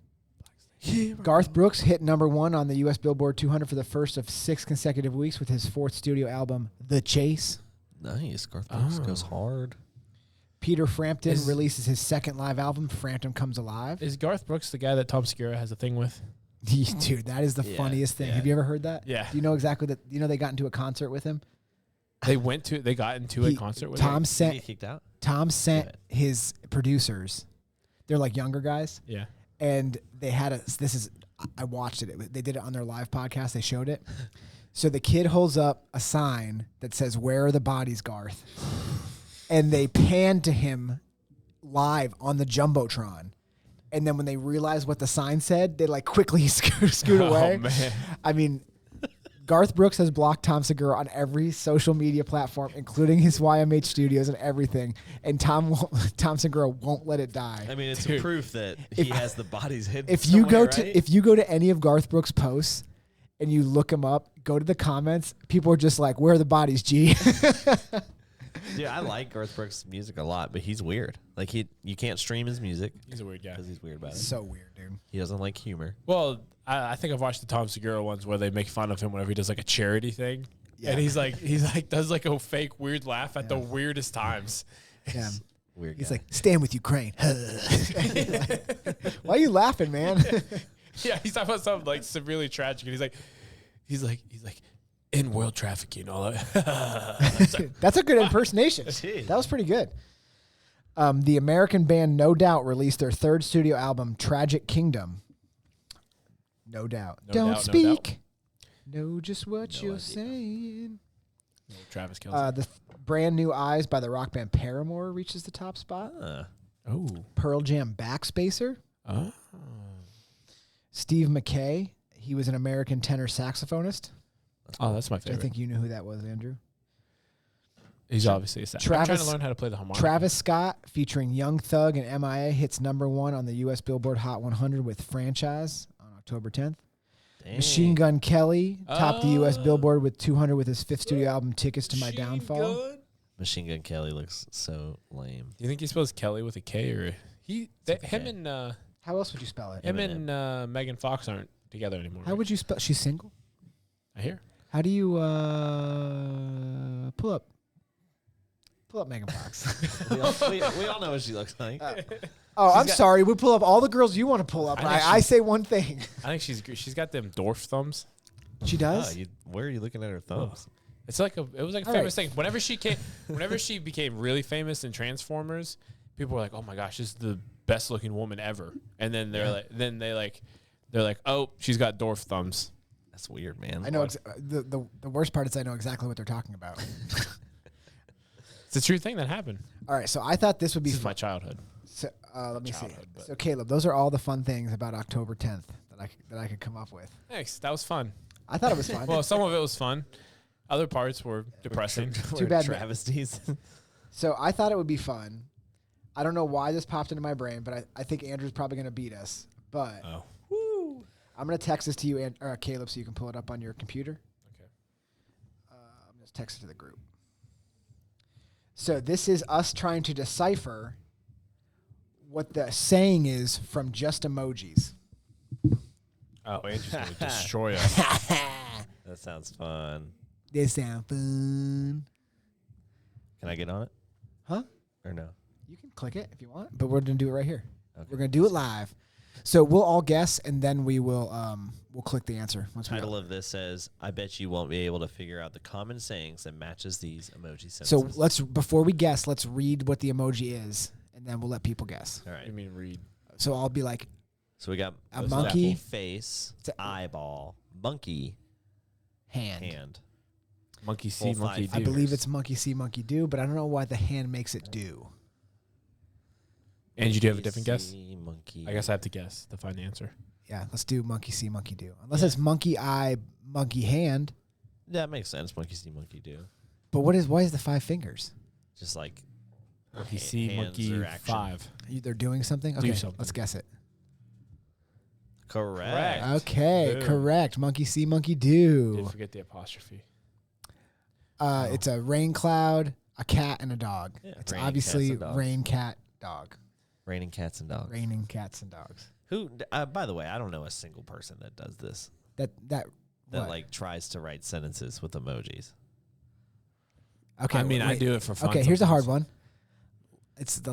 Garth Brooks hit #1 on the U.S. Billboard 200 for the first of 6 consecutive weeks with his 4th studio album, The Chase. Nice. Garth Brooks Oh. goes hard. Peter Frampton Is- releases his 2nd live album, Frampton Comes Alive. Is Garth Brooks the guy that Tom Segura has a thing with? Dude, that is the Yeah, funniest thing. yeah. Have you ever heard that? Yeah. Do you know exactly that? You know they got into a concert with him? They got into a He- concert with Tom him. Did he sent get kicked out? Tom sent his producers. They're like younger guys. Yeah. And they had I watched it. They did it on their live podcast. They showed it. So the kid holds up a sign that says, "Where are the bodies, Garth?" And they pan to him live on the Jumbotron. And then when they realized what the sign said, they like quickly scoot away. Oh man. I mean, Garth Brooks has blocked Tom Segura on every social media platform, including his YMH studios and everything. And Tom Segura won't let it die. I mean, it's Dude. proof that he has the bodies hidden. If you go somewhere, right? if you go to any of Garth Brooks' posts and you look him up, go to the comments. People are just like, "Where are the bodies, G?" Dude, I like Garth Brooks' music a lot, but he's weird. Like you can't stream his music He's a weird guy. because he's weird about it. So weird, dude. He doesn't like humor. Well, I think I've watched the Tom Segura ones where they make fun of him whenever he does like a charity thing, Yeah. and he's like does like a fake weird laugh at the Yeah. weirdest times. Yeah. Weird. He's guy. like, "Stand with Ukraine." Why are you laughing, man? Yeah, he's talking about something like severely tragic, and he's like in world trafficking, all that. That's a good impersonation. Jeez. That was pretty good. The American band No Doubt released their 3rd studio album, Tragic Kingdom. No doubt. No Don't doubt, no speak. Know just what No you're idea. saying. Travis Kelce. The brand new Eyes by the rock band Paramore reaches the top spot. Oh. Pearl Jam Backspacer. Oh. Steve McKay. He was an American tenor saxophonist. Oh, that's my I favorite. think you knew who that was, Andrew. He's obviously a sax. I'm trying Travis- to learn how to play the harmonica. Travis Scott featuring Young Thug and MIA hits #1 on the U.S. Billboard Hot 100 with Franchise on October 10th. Dang. Machine Gun Kelly topped the U.S. Oh. Billboard with 200 with his 5th studio album, Tickets to My Downfall. Machine Gun Kelly looks so lame. Do you think he spells Kelly with a K or him K. and How else would you spell it? him and Megan Fox aren't together anymore? How would you spell? She's single. I hear? How do you pull up Megan Fox? we all know what she looks like. Oh, I'm got- sorry. We pull up all the girls you want to pull up. I think Right? I say one thing. I think she's got them dwarf thumbs. She does. Where are you looking at her thumbs? It was like a All famous right. thing. Whenever she became really famous in Transformers, people were like, "Oh my gosh, this is the best looking woman ever." And then they're like, "Oh, she's got dwarf thumbs." That's weird, man. I know the worst part is I know exactly what they're talking about. It's a true thing that happened. All right, so I thought this would be This is fun. my childhood. So, let me see. childhood, but- So Caleb, those are all the fun things about October 10th that I could come up with. Thanks. That was fun. I thought it was fun. Well, some of it was fun. Other parts were depressing. Too bad. Travesties. So I thought it would be fun. I don't know why this popped into my brain, but I think Andrew's probably going to beat us. But Oh. I'm going to text this to you, Caleb, so you can pull it up on your computer. Okay. Let's text it to the group. So this is us trying to decipher what the saying is from just emojis. Oh, Andrew's going to destroy us. That sounds fun. This sound fun. Can I get on it? Huh? Or no? You can click it if you want, but we're going to do it right here. Okay. We're going to do it live. So we'll all guess, and then we'll click the answer. Once Title we of this says, I bet you won't be able to figure out the common sayings that matches these emoji sentences. So before we guess, let's read what the emoji is, and then we'll let people guess. All right. I mean, read. So I'll be like, So we got A most monkey. apple face, eyeball, monkey, hand. Monkey see, Full monkey five do. I believe it's monkey see, monkey do, but I don't know why the hand makes it do. Andrew, do you have a different guess? See, monkey. I guess I have to guess to find the answer. Yeah, let's do monkey see, monkey do. Unless it's monkey eye, monkey hand. That makes sense. Monkey see, monkey do. But why is the 5 fingers? Just like Monkey see, hands monkey or action. 5. They're doing something? Okay, something. let's guess it. Correct. Okay, Boom. correct. Monkey see, monkey Did do. forget the apostrophe. It's a rain cloud, a cat, and a dog. Yeah, It's raining obviously cats and dogs. rain, cat, dog. Raining cats and dogs. Raining cats and dogs. Who? By the way, I don't know a single person that does this. That what? Like tries to write sentences with emojis. Okay, I mean, I wait. do it for fun. Okay, here's a hard sometimes. one. It's a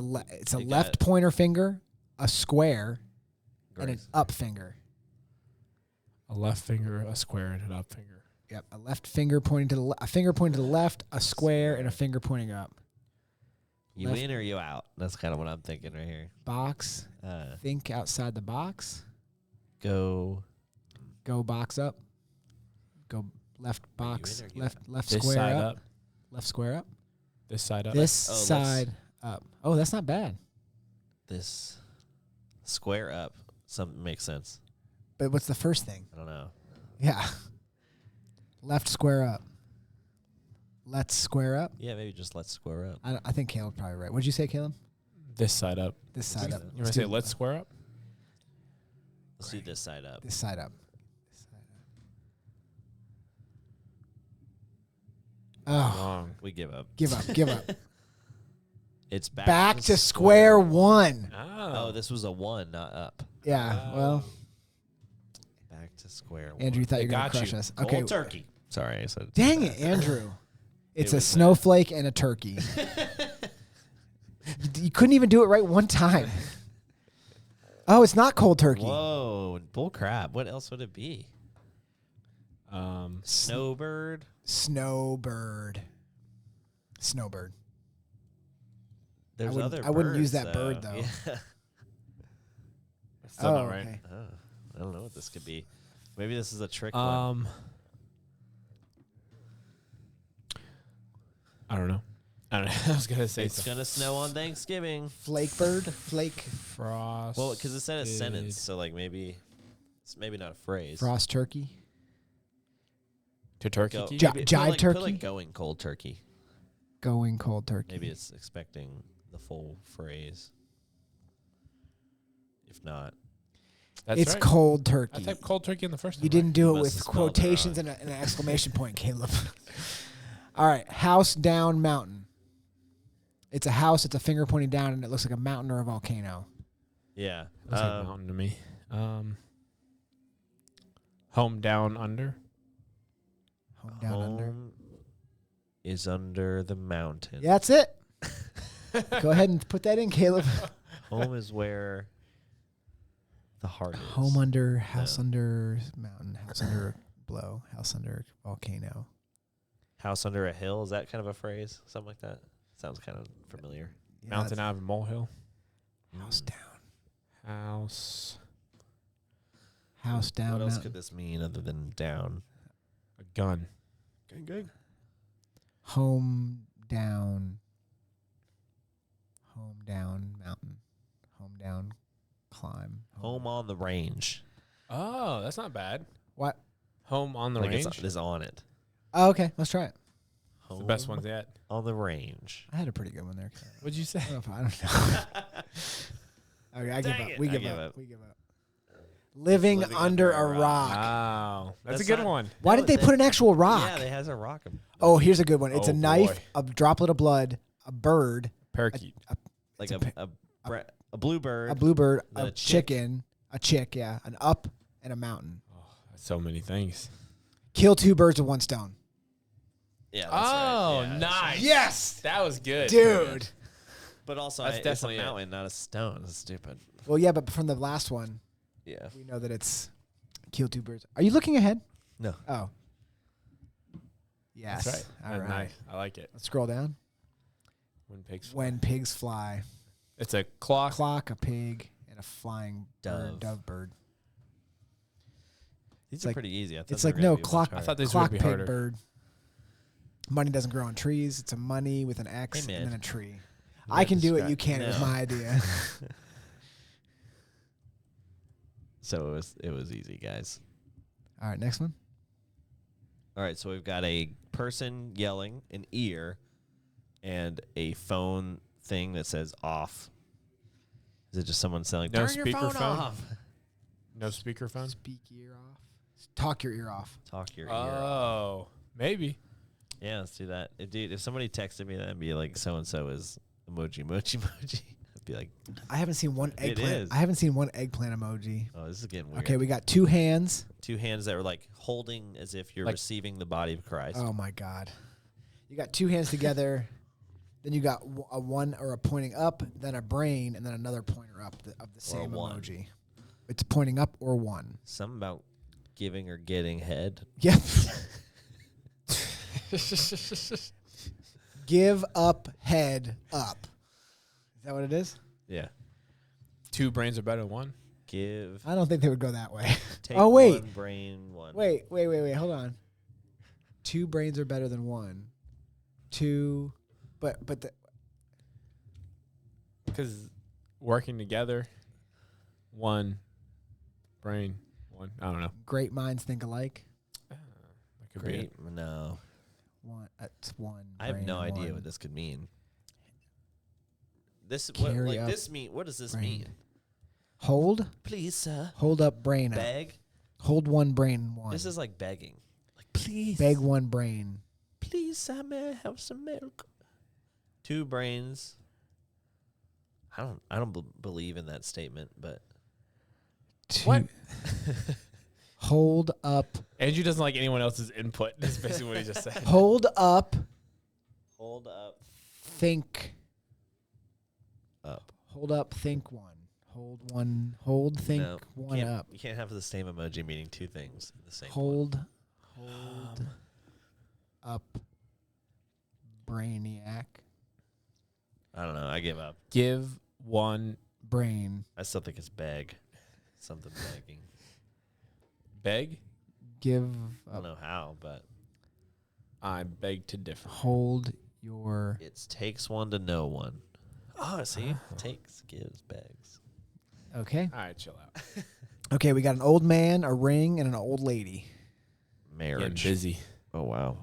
You got left it. pointer finger, a square, and an Grace. up finger. A left finger, a square, and an up finger. Yep, a left finger pointing to a finger pointing to the left, a square, and a finger pointing up. You left- in or you out? That's kind of what I'm thinking right here. Box. Think outside the box. Go. Go box up. Go left box. in or you Left This square side up. up. Left square up. This side up. This Oh, let's- side up. Oh, that's not bad. This square up. Something makes sense. But what's the first thing? I don't know. Yeah. Left square up. Let's square up. Yeah, maybe just let's square up. I think Caleb's probably right. What'd you say, Caleb? This side up. This side up. You want to say let's square up? Let's do this side up. This side up. Oh, Wrong. We give up. give up. Give up. It's Back to square one. Oh, this was a 1, not up. Yeah. Well, Back to square one. Andrew, you thought They you were going got to crush you. us. Cold Okay. turkey. Sorry, I said. Dang it, Andrew. It's a was that. snowflake and a turkey. You couldn't even do it right one time. Oh, it's not cold turkey. Whoa, bull crap. What else would it be? S- Snowbird. Snowbird. Snowbird. There's wouldn't- other I wouldn't use birds, that bird, though. Yeah. Still Oh, not right. okay. I don't know what this could be. Maybe this is a trick one. I don't know. I was gonna say It's gonna snow on Thanksgiving. Flake bird? Flake. frost. Well, because it said a sentence, so like maybe it's maybe not a phrase. Frost turkey. to turkey. Go, key? Ji- maybe jive put like, turkey? Put like going cold turkey. Going cold turkey. Maybe it's expecting the full phrase. If not, That's It's right. cold I turkey. typed cold turkey in the first. You time, didn't do it must with have spelled it quotations wrong. and an exclamation point, Caleb. All right. House down mountain. It's a house. It's a finger pointing down, and it looks like a mountain or a volcano. yeah. Right? Looks like a mountain to me. Home down under. Home down under. Home is under the mountain. Yeah, that's it. Go ahead and put that in, Caleb. Home is where the heart is. Home under, house No. under mountain, house under blow, house under volcano. House under a hill. Is that kind of a phrase? Something like that. Sounds kind of familiar. Yeah, Mountain out of a molehill. house down. House. House down. What else mountain. could this mean other than down? A gun. Home down. Home down mountain. Home down climb. Home on the range. Oh, that's not bad. What? Home on the Like range. it's on it. Oh, okay, let's try it. Home The best ones yet. on the range. I had a pretty good one there. What'd you say? I don't know. Okay, I give Dang up. it. We I give give up. up. We give up. Living living under under a a rock. Wow. That's a That's good not- one. Why No, did they that- put an actual rock? Yeah, they has a rock. Oh, here's a good one. It's Oh, a knife, boy. a droplet of blood, a bird, Parakeet. Like It's a bluebird. a bluebird, then a a chick. chicken, a chick, yeah, an up, and a mountain. That's so many things. Kill 2 birds with 1 stone. Yeah, that's right. Yeah, nice. Yes, That was good. dude. But also, That's it's definitely a it. mountain, not a stone. That's stupid. Well, yeah, but from the last one, Yeah. we know that it's kill 2 birds. Are you looking ahead? No. Oh. Yes. That's right. All That's right. nice. I like it. Let's scroll down. When pigs fly. When pigs fly. It's a clock. Clock, a pig, and a flying bird, Dove. dove bird. These It's are like- pretty easy. I thought It's they like, were gonna no, be much clock, I harder. thought these clock, would be pig, harder. bird. Money doesn't grow on trees. It's a money with an X Hey, and man. then a tree. You I have can to do it. scrap- You can't. It was No. my idea. So it was easy, guys. All right, next one. All right, so we've got a person yelling, an ear, and a phone thing that says off. Is it just someone saying, No turn your phone speakerphone? off? No speakerphone? Speak your ear off. Talk your ear off. Talk your ear off. Oh, maybe. Yeah, let's do that. If somebody texted me that and be like, so-and-so is emoji, I'd be like, I haven't seen one It eggplant. is. I haven't seen one eggplant emoji. oh, this is getting weird. Okay, we got 2 hands. 2 hands that were like holding as if you're Like- receiving the body of Christ. Oh my God. You got 2 hands together. Then you got a 1 or a pointing up, then a brain, and then another pointer up of the same one. emoji. It's pointing up or 1. Something about giving or getting head. Yep. Give up, head up. Is that what it is? Yeah. 2 brains are better than 1. Give. I don't think they would go that way. Take Oh, wait. 1 brain, 1. Wait. Hold on. 2 brains are better than 1. 2, but the, Because working together, 1 brain, 1. I don't know. great minds think alike. That could be Great. it. No. 1. That's 1. I have brain no and idea 1. what this could mean. This Carry up this mean? What does this brain. mean? Hold. Please, sir. Hold up, brain up. Beg. Hold 1 brain 1. This is like begging. Like please. Beg 1 brain. Please, sir, may I have some milk? 2 brains. I don't believe in that statement, but 2. What? Hold up. Andrew doesn't like anyone else's input. That's basically what he just said. Hold up. hold up. Think. Up. Hold up. Think 1. Hold 1. Hold. Think No, 1 can't- up. You can't have the same emoji meaning 2 things in the same. one. Hold. Hold up. Brainiac. I don't know. I give up. Give 1 Brain. I still think it's beg. Something begging. beg. Give I don't up. know how, but I beg to differ. Hold your. it takes 1 to know 1. Oh, see? Takes, gives, begs. Okay. All right, chill out. Okay, we got an old man, a ring, and an old lady. Getting Marriage. busy. Oh, wow.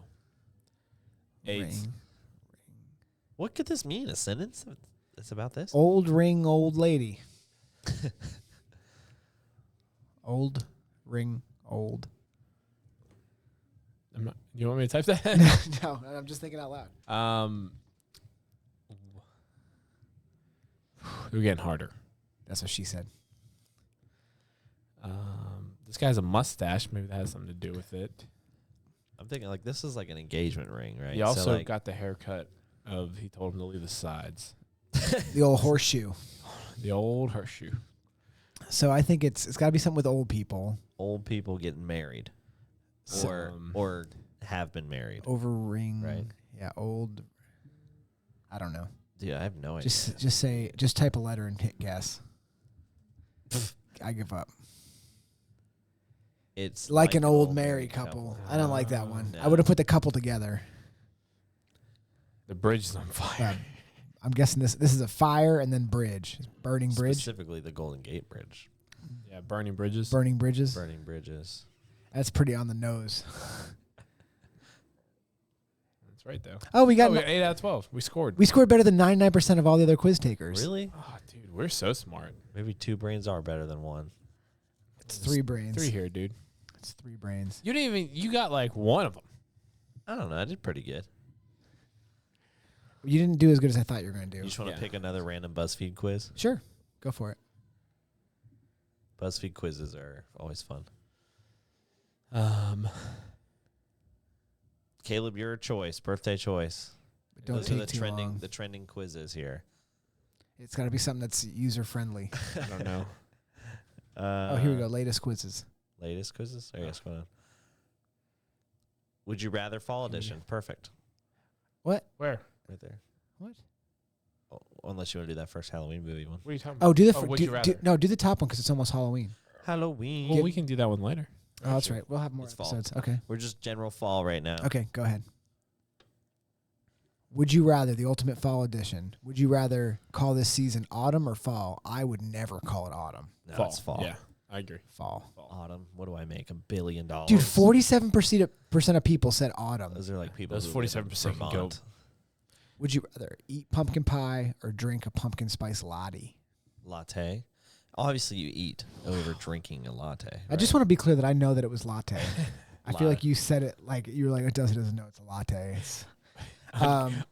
AIDS. Ring. What could this mean? A sentence? It's about this? Old ring, old lady. Old ring, old. I'm not, you want me to type that? No, I'm just thinking out loud. We're getting harder. That's what she said. This guy has a mustache. Maybe that has something to do with it. I'm thinking like this is like an engagement ring, right? He also like, got the haircut of he told him to leave the sides. The old horseshoe. The old horseshoe. So I think it's got to be something with old people. old people getting married, or have been married. Over ring. Right. Yeah, old. I don't know. Dude, I have no idea. Just type a letter and hit guess. I give up. It's Like an old married couple. I don't like that one. No. I would have put the couple together. The bridge is on fire. I'm guessing this is a fire and then bridge. Burning bridge. Specifically the Golden Gate Bridge. Yeah, burning bridges. Burning bridges. Burning bridges. That's pretty on the nose. That's right, though. Oh, we got 8 out of 12. We scored. we scored better than 99% of all the other quiz takers. Really? Oh, dude, we're so smart. Maybe 2 brains are better than 1. It's 3 brains. 3 here, dude. It's 3 brains. You got like one of them. I don't know. I did pretty good. You didn't do as good as I thought you were going to You do. just want to Yeah. pick another random BuzzFeed quiz? Sure. Go for it. BuzzFeed quizzes are always fun. Caleb, your choice, birthday choice. But don't Those are take too long. the trending quizzes here. It's got to be something that's user-friendly. I don't know. Oh, here we go. Latest quizzes. Latest quizzes? Oh, yes, going on. Would you rather fall edition? Perfect. What? Where? Right there. What? Oh, unless you want to do that first Halloween movie one. What are you talking about? Oh, do the would you rather? do the top one because it's almost Halloween. Halloween. Well, we can do that one later. Oh, that's right. We'll have more It's fall. episodes. Okay. We're just general fall right now. Okay, go ahead. Would you rather, the Ultimate Fall Edition, would you rather call this season autumn or fall? I would never call it autumn. No, it's fall. Yeah, I agree. Fall. Autumn. What do I make? $1 billion. Dude, 47% of people said autumn. Those are like people. Those who live in 47% can go. Vermont. Would you rather eat pumpkin pie or drink a pumpkin spice latte? Latte. Obviously, you eat over drinking a latte. I just want to be clear that I know that it was latte. I feel Latte. like you said it like you were like, Dustin doesn't know it's a latte. It's,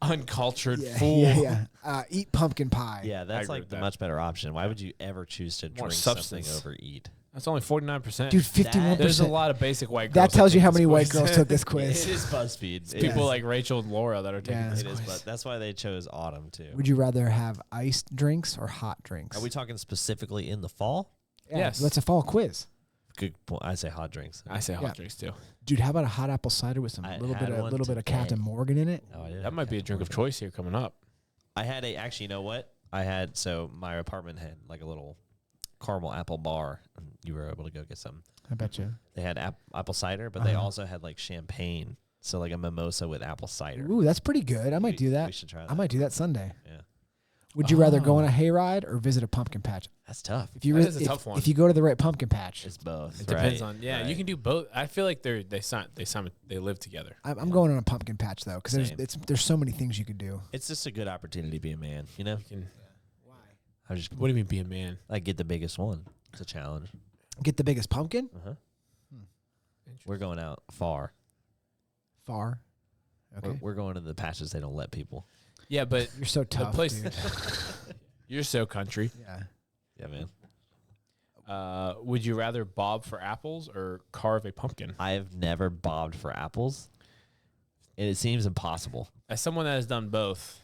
Uncultured yeah, fool. yeah. Eat pumpkin pie. Yeah, that's agree like with the that. much better option. Why would you ever choose to More drink substance. something over eat? That's only 49%. Dude, 51%. There's a lot of basic white girls. That tells you take how this many white quiz. girls took this It quiz. is BuzzFeed. It's people like Rachel and Laura that are taking Yeah. this It is, quiz. but that's why they chose autumn too. Would you rather have iced drinks or hot drinks? Are we talking specifically in the fall? Yeah, Yes. That's a fall quiz. Good point. I say hot drinks. I say hot Yeah. drinks too. Dude, how about a hot apple cider with some I little had bit one of Captain today. Morgan in it? Oh, I did. That might be a drink of choice here coming up. I had actually, you know what? So my apartment had like a little caramel apple bar, and you were able to go get some. I bet you. They had apple cider, but they Uh-huh. also had like champagne. So like a mimosa with apple cider. Ooh, that's pretty good. I might do We that. should try that. I might do that Sunday. Yeah. Would you rather go on Oh. a hayride or visit a pumpkin patch? That's tough. If you That really- is a tough one. If you go to the right pumpkin patch, It's both. It depends right? on. Yeah, you Right. can do both. I feel like they live together. I'm going on a pumpkin patch though, because Same. there's so many things you could do. It's just a good opportunity to be a man, you know? You can. Why? I just What do you mean, be a man? like get the biggest one. It's a challenge. Get the biggest pumpkin? Uh-huh. We're going out far. Far. Okay. We're going to the patches they don't let people. Yeah, but You're so tough, place- dude. you're so country. Yeah. Yeah, man. Would you rather bob for apples or carve a pumpkin? I have never bobbed for apples, and it seems impossible. As someone that has done both,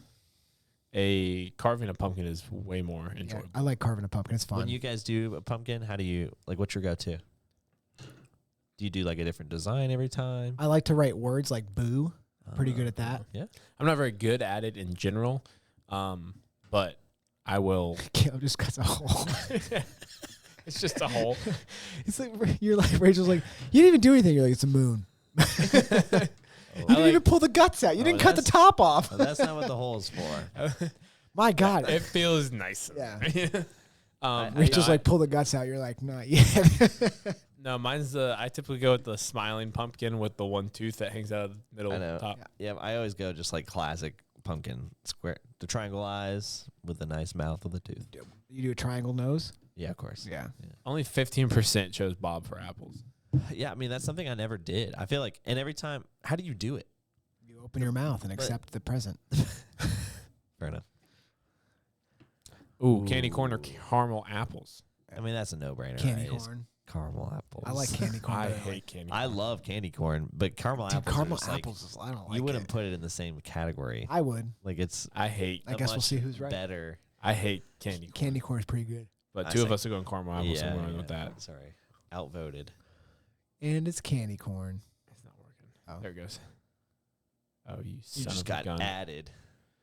carving a pumpkin is way more Yeah, enjoyable. I like carving a pumpkin. It's fun. When you guys do a pumpkin, how do you what's your go-to? Do you do like a different design every time? I like to write words like boo. Pretty good at that. Yeah. I'm not very good at it in general, but I will. Caleb just cuts a hole. It's just a hole. It's like you're like Rachel's like, you didn't even do anything. You're like, it's a moon. You didn't even pull the guts out. You Oh, didn't cut the that's- top off. Well, that's not what the hole is for. My God. It feels nice. Yeah. no, Rachel's like, pull the guts out. You're like, not yet. no, mine's I typically go with the smiling pumpkin with the one tooth that hangs out of the middle I know. top. Yeah, I always go just like classic pumpkin square, the triangle eyes with a nice mouth with a tooth. You do a triangle nose? Yeah, of course. Yeah. Only 15% chose bob for apples. Yeah, I mean that's something I never did. I feel like, and every time, how do you do it? You open your mouth and accept the present. Fair enough. Ooh, candy corn or caramel apples. I mean that's a no-brainer. Candy right? It's corn. caramel apples. I like candy corn. I better. hate candy corn. I love candy corn, but caramel Dude, apples. caramel are just like, apples. I don't like you wouldn't it. put it in the same category. I would. Like it's. I hate I guess we'll see who's right. Better. I hate candy corn. Candy corn is pretty good. But I two of say- us are going caramel apples, so Yeah, I'm going with that. Sorry, outvoted. And it's candy corn. It's not working. Oh. There it goes. Oh, you You son just of a got gun. added.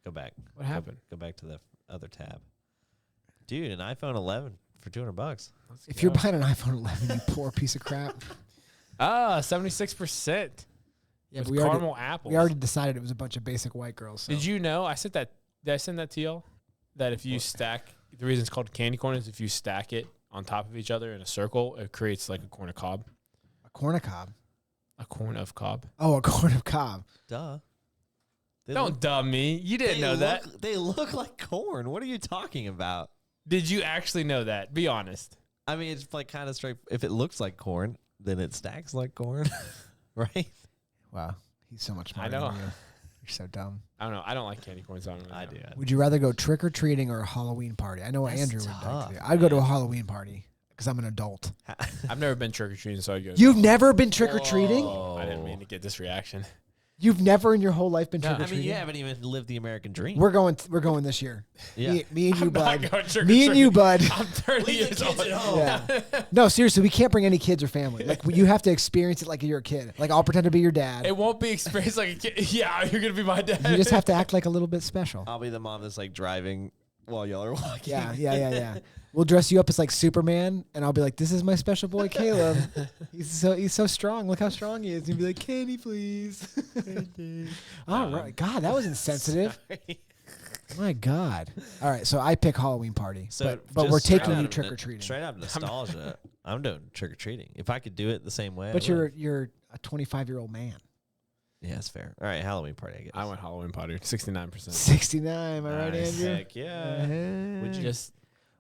Go back. What happened? Go back to the other tab. Dude, an iPhone 11 for $200. If you're buying an iPhone 11, you poor piece of crap. 76%. Yeah, with but caramel apples. we already decided it was a bunch of basic white girls. So. Did you know? I said that. Did I send that to y'all? That if you stack, the reason it's called candy corn is if you stack it on top of each other in a circle, it creates like a corn of cob. A corn of cob? A corn of cob. Oh, a corn of cob. Duh. They Don't look- dumb me. You didn't they know that. They look like corn. What are you talking about? Did you actually know that? Be honest. I mean, it's like kind of straight. If it looks like corn, then it stacks like corn, right? Wow, he's so much I smarter know. than you. You're so dumb. I don't know. I don't like candy corn, so I don't really I know. do. Would you rather go trick or treating or a Halloween party? I know what That's Andrew would like tough, to do. I'd go to a man. Halloween party because I'm an adult. I've never been trick or treating, so I'd go. You've never been trick or treating? I didn't mean to get this reaction. You've never in your whole life been No, trick or I mean, treating? you haven't even lived the American dream. We're going this year. Yeah. Me and you, I'm not bud. going trick or Me and you, treating. bud. I'm 30 years old. Yeah. No, seriously, we can't bring any kids or family. Like you have to experience it like you're a kid. Like I'll pretend to be your dad. It won't be experienced like a kid. Yeah, you're gonna be my dad. You just have to act like a little bit special. I'll be the mom that's like driving while y'all are walking. Yeah. We'll dress you up as like Superman, and I'll be like, "This is my special boy, Caleb. He's so strong. Look how strong he is." And you'll be like, "Candy, please." All right, God, that was insensitive. Sorry. My God. All right, so I pick Halloween party, So but just we're straight taking out you of trick or treating. Straight out of nostalgia, I'm doing trick or treating. If I could do it the same way, But I would. you're a 25-year-old man. Yeah, that's fair. All right, Halloween party, I guess. I went Halloween party, 69%. 69. Am I right, Nice. Andrew? Heck yeah. Would you Just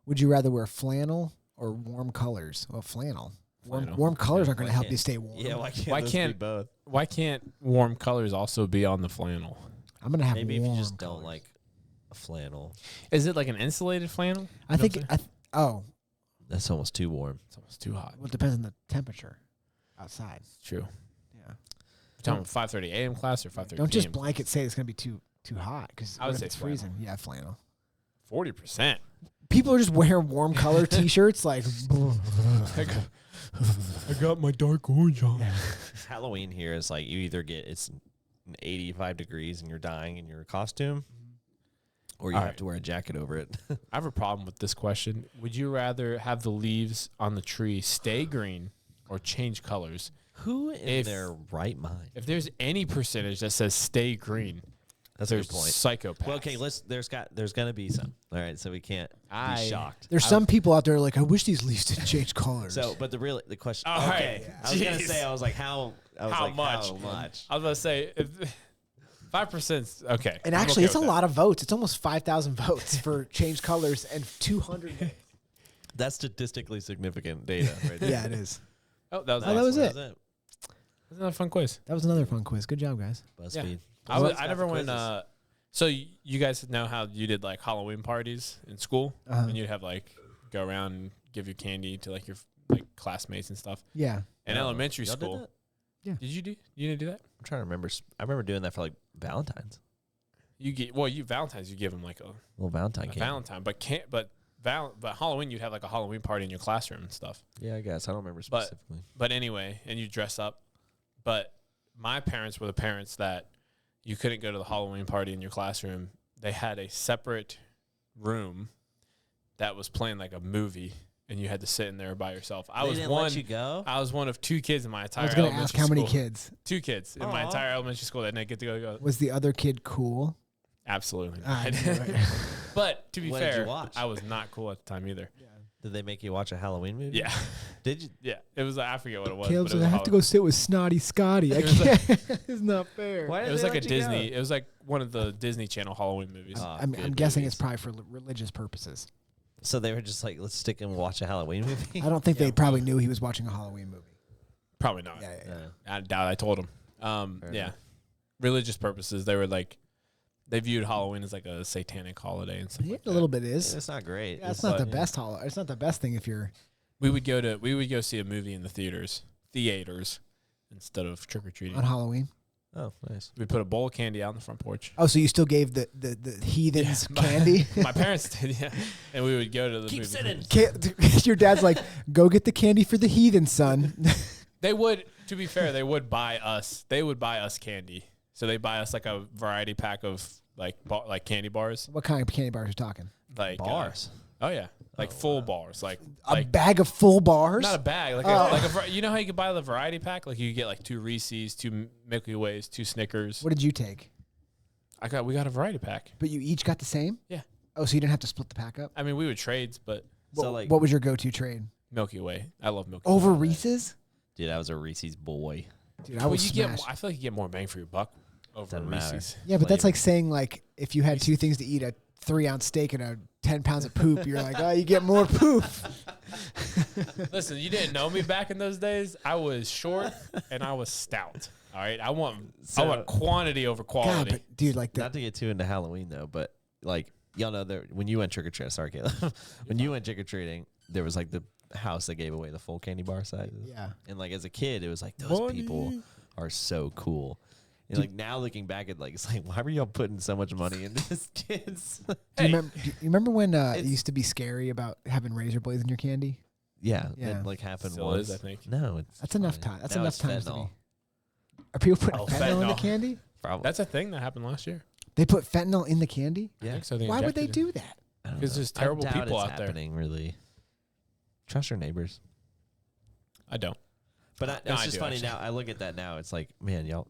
Would you rather wear flannel or warm colors? Well, flannel. Flannel. Warm colors aren't going Why to help can't- you stay warm. Yeah, why can't Why those can't- be both? why can't warm colors also be on the flannel? I'm going to have Maybe if warm you just colors. don't like a flannel. Is it like an insulated flannel? I think. Oh, That's almost too warm. It's almost too hot. well, it depends on the temperature outside. It's true. Yeah. You're talking 5:30 a.m. class or 5:30 Don't just p.m. blanket say it's going to be too hot because I would if say it's freezing. Yeah, flannel. 40%. People are just wearing warm color T-shirts like. I got my dark orange on. Halloween here is like you either get it's 85 degrees and you're dying in your costume, or you All have right. to wear a jacket over it. I have a problem with this question. Would you rather have the leaves on the tree stay green or change colors? Who in If- their right mind? If there's any percentage that says stay green, That's a there's good point. psychopaths. Well, okay, there's gonna be some. All right, so we can't be shocked. There's some people out there like, I wish these leaves didn't change colors. So, but the question. All okay, right. I was gonna Jeez. say, I was like, how much? How much? I was about to say, 5%'s okay. and I'm actually, okay it's a with that. lot of votes. It's almost 5,000 votes for change colors and 200. That's statistically significant data, right there. Yeah, it is. Oh, that was Oh, that was awesome. it. That's That's another fun quiz. That was another fun quiz. Good job, guys. BuzzFeed. I never went. So you guys know how you did like Halloween parties in school, Uh-huh. and you'd have like go around and give your candy to like your like classmates and stuff. Yeah. In elementary Y'all did school, that? did you do? You didn't do that? I'm trying to remember. I remember doing that for like Valentine's. You Valentine's you give them like a Little Valentine candy. Valentine, but Halloween you'd have like a Halloween party in your classroom and stuff. Yeah, I guess I don't remember But- specifically. But anyway, and you dress up. But my parents were the parents that you couldn't go to the Halloween party in your classroom. They had a separate room that was playing like a movie, and you had to sit in there by yourself. I They was didn't one. let you go. I was one of two kids in my entire. I was going to elementary ask how many school. kids. 2 kids in my Aw. entire elementary school that didn't get to go. Was the other kid cool? Absolutely I not. knew it. But to be What did you fair, watch? I was not cool at the time either. Did they make you watch a Halloween movie? Yeah, Did you? yeah. It was I forget what it was. Caleb's but it like, was I have to go sit with Snotty Scotty. I It was like- can't. It's not fair. Why It did was they like a let you go? Disney. It was like one of the Disney Channel Halloween movies. I'm Good guessing movies. it's probably for religious purposes. So they were just like, let's stick and watch a Halloween movie. I don't think they probably knew he was watching a Halloween movie. Probably not. Yeah. Yeah. I doubt I told him. Fair Yeah. enough. Religious purposes. They were like, they viewed Halloween as like a satanic holiday and stuff Yeah, like a that. little bit is. It's not great. Yeah, it's not the yeah. best holiday. It's not the best thing if you're. We would go see a movie in the theaters instead of trick or treating. On Halloween. Oh, nice. We put a bowl of candy out on the front porch. Oh, so you still gave the heathens candy? My parents did, yeah. And we would go to the Keep movie. sitting. Your dad's like, go get the candy for the heathen, son. They would, to be fair, they would buy us. They would buy us candy. So they buy us like a variety pack of like candy bars. What kind of candy bars are you talking? Like Bars. Oh yeah, like full bars, like A bag of full bars? not a bag, like Oh. you know how you could buy the variety pack, like you get like 2 Reese's, 2 Milky Ways, 2 Snickers. What did you take? We got a variety pack. But you each got the same? Yeah. Oh, so you didn't have to split the pack up? I mean, we would trades, but So like, What was your go-to trade? Milky Way. I love Milky Over Way. Reese's? dude, I was a Reese's boy. Dude, I Well, would you smash. I feel like you get more bang for your buck over Doesn't matter. Reese's. Yeah, but that's flavor. like saying like if you had 2 things to eat, a 3-ounce steak and a 10 pounds of poop. You're like, oh, you get more poop. Listen, you didn't know me back in those days. I was short and I was stout. All right, I want quantity over quality. God, but dude, like that. Not to get too into Halloween though, but like y'all know that when you went trick or treating, sorry, Caleb, when you went trick or treating, there was like the house that gave away the full candy bar sizes. Yeah. And like as a kid, it was like those people are so cool. And like now looking back at like it's like why were y'all putting so much money into this kids? Do you remember when it used to be scary about having razor blades in your candy? Yeah, Yeah. that like happened Still once. is, I think. No, That's enough time. That's Now enough it's time. fentanyl. Are people putting Oh, fentanyl in the fentanyl. candy? Probably. That's a thing that happened last year. They put fentanyl in the candy? I think so. They Why would they injected it. do that? I don't 'Cause know. there's terrible I doubt people it's out there. happening, really. Trust your neighbors. I don't. But No, it's I just do, funny actually. now. I look at that now. It's like, man, y'all,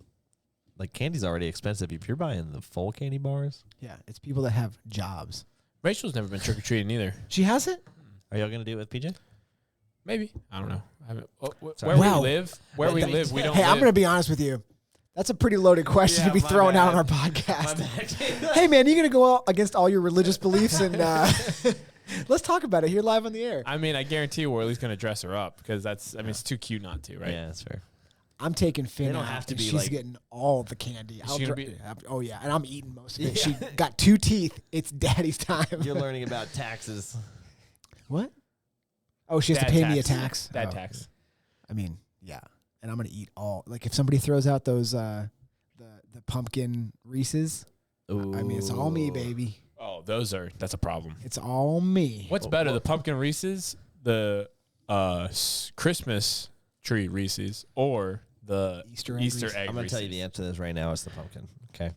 like candy's already expensive. If you're buying the full candy bars, Yeah, it's people that have jobs. Rachel's never been trick or treating either. She hasn't? are y'all gonna do it with PJ? Maybe. I don't know. I haven't, Sorry. where Wow. we live, we don't. Hey, I'm live. going to be honest with you. That's a pretty loaded question Yeah, to be my throwing out on bad. our podcast. bad. Hey, man, you going to go out against all your religious beliefs? And let's talk about it here live on the air. I mean, I guarantee you we're at least going to dress her up because that's. I mean, it's too cute not to, right? Yeah, that's fair. I'm taking Finn don't out, have to and be she's like- getting all the candy. Is she gonna be- Oh, yeah, and I'm eating most of it. She got 2 teeth. It's daddy's time. You're learning about taxes. What? Oh, she has Dad to pay me a tax. tax? Dad Oh. tax. I mean, yeah. And I'm going to eat all. Like, if somebody throws out those, the pumpkin Reese's, I mean, it's all me, Ooh. baby. Oh, that's a problem. It's all me. What's better, the pumpkin Reese's, the Christmas tree Reese's, or the Easter Easter Reese's? egg I'm gonna tell you the Reese's? answer to this right now. It's the pumpkin. Okay.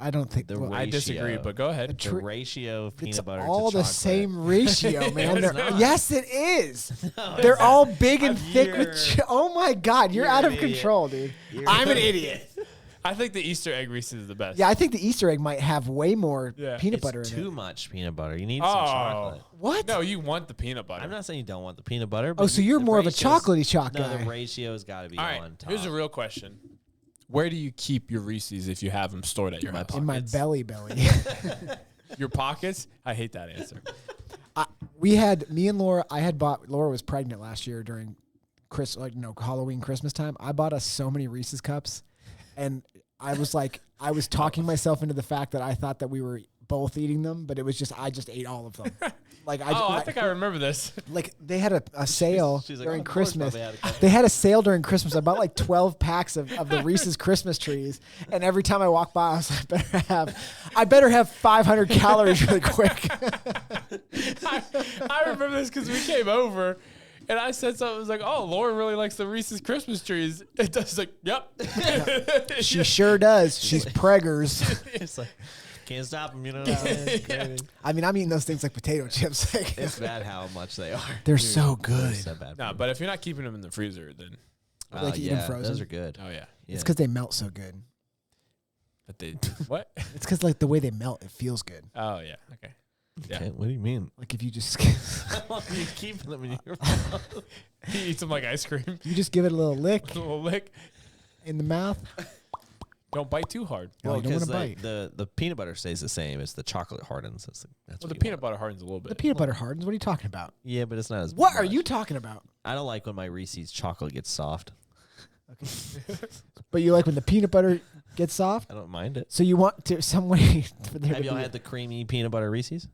I don't think The well, I disagree, ratio. but go ahead. The ratio of it's peanut butter all to the chocolate. same ratio, man. it's They're- not. yes, it is. No, They're it's all not. big and thick with. You're- Oh my God, you're you're out an of idiot. control, dude. You're I'm an idiot. I think the Easter egg Reese's is the best. Yeah, I think the Easter egg might have way more Yeah. peanut It's butter in too it. much peanut butter. You need Oh. some chocolate. What? No, you want the peanut butter. I'm not saying you don't want the peanut butter. But Oh, so you're the more of a ratios- chocolatey choc No, guy. the ratio's got to be All right, on top. here's a real question. Where do you keep your Reese's if you have them stored at your house? In my pockets. belly. Your pockets? I hate that answer. Me and Laura. Laura was pregnant last year during Halloween, Christmas time. I bought us so many Reese's cups, and I was talking myself into the fact that I thought that we were both eating them, but it was just I just ate all of them. Like I think I remember this. like they had a sale She's like, during "Oh, of course, Christmas. probably had a couple." They had a sale during Christmas. I bought like 12 packs of the Reese's Christmas trees, and every time I walk by, I was like, I better have 500 calories really quick. I remember this because we came over and I said something. I was like, "Oh, Lauren really likes the Reese's Christmas trees." It does like, "Yep." She sure does. She's preggers. It's like can't stop them. You know what I mean? It's crazy. I mean, I'm eating those things like potato chips. Like, It's bad how much they are. they're so They're good. so bad. No, but if you're not keeping them in the freezer, then Like eat 'em yeah, frozen? those are good. oh yeah. Yeah. It's because they melt so good. But they what? It's because like the way they melt, it feels good. Oh yeah. Okay. Yeah. Okay, what do you mean? Like if you just You keep them in your mouth. He eats them like ice cream. you just give it a little lick A little lick. in the mouth. Don't bite too hard. No, you don't want to 'cause bite. the peanut butter stays the same. It's the chocolate hardens. That's Well, what the you peanut want. butter hardens a little The bit. peanut butter hardens. What are you talking about? Yeah, but it's not as. What are much. you talking about? I don't like when my Reese's chocolate gets soft. But you like when the peanut butter gets soft? I don't mind it. So you want to some way for there Have to y'all be had the creamy peanut butter Reese's?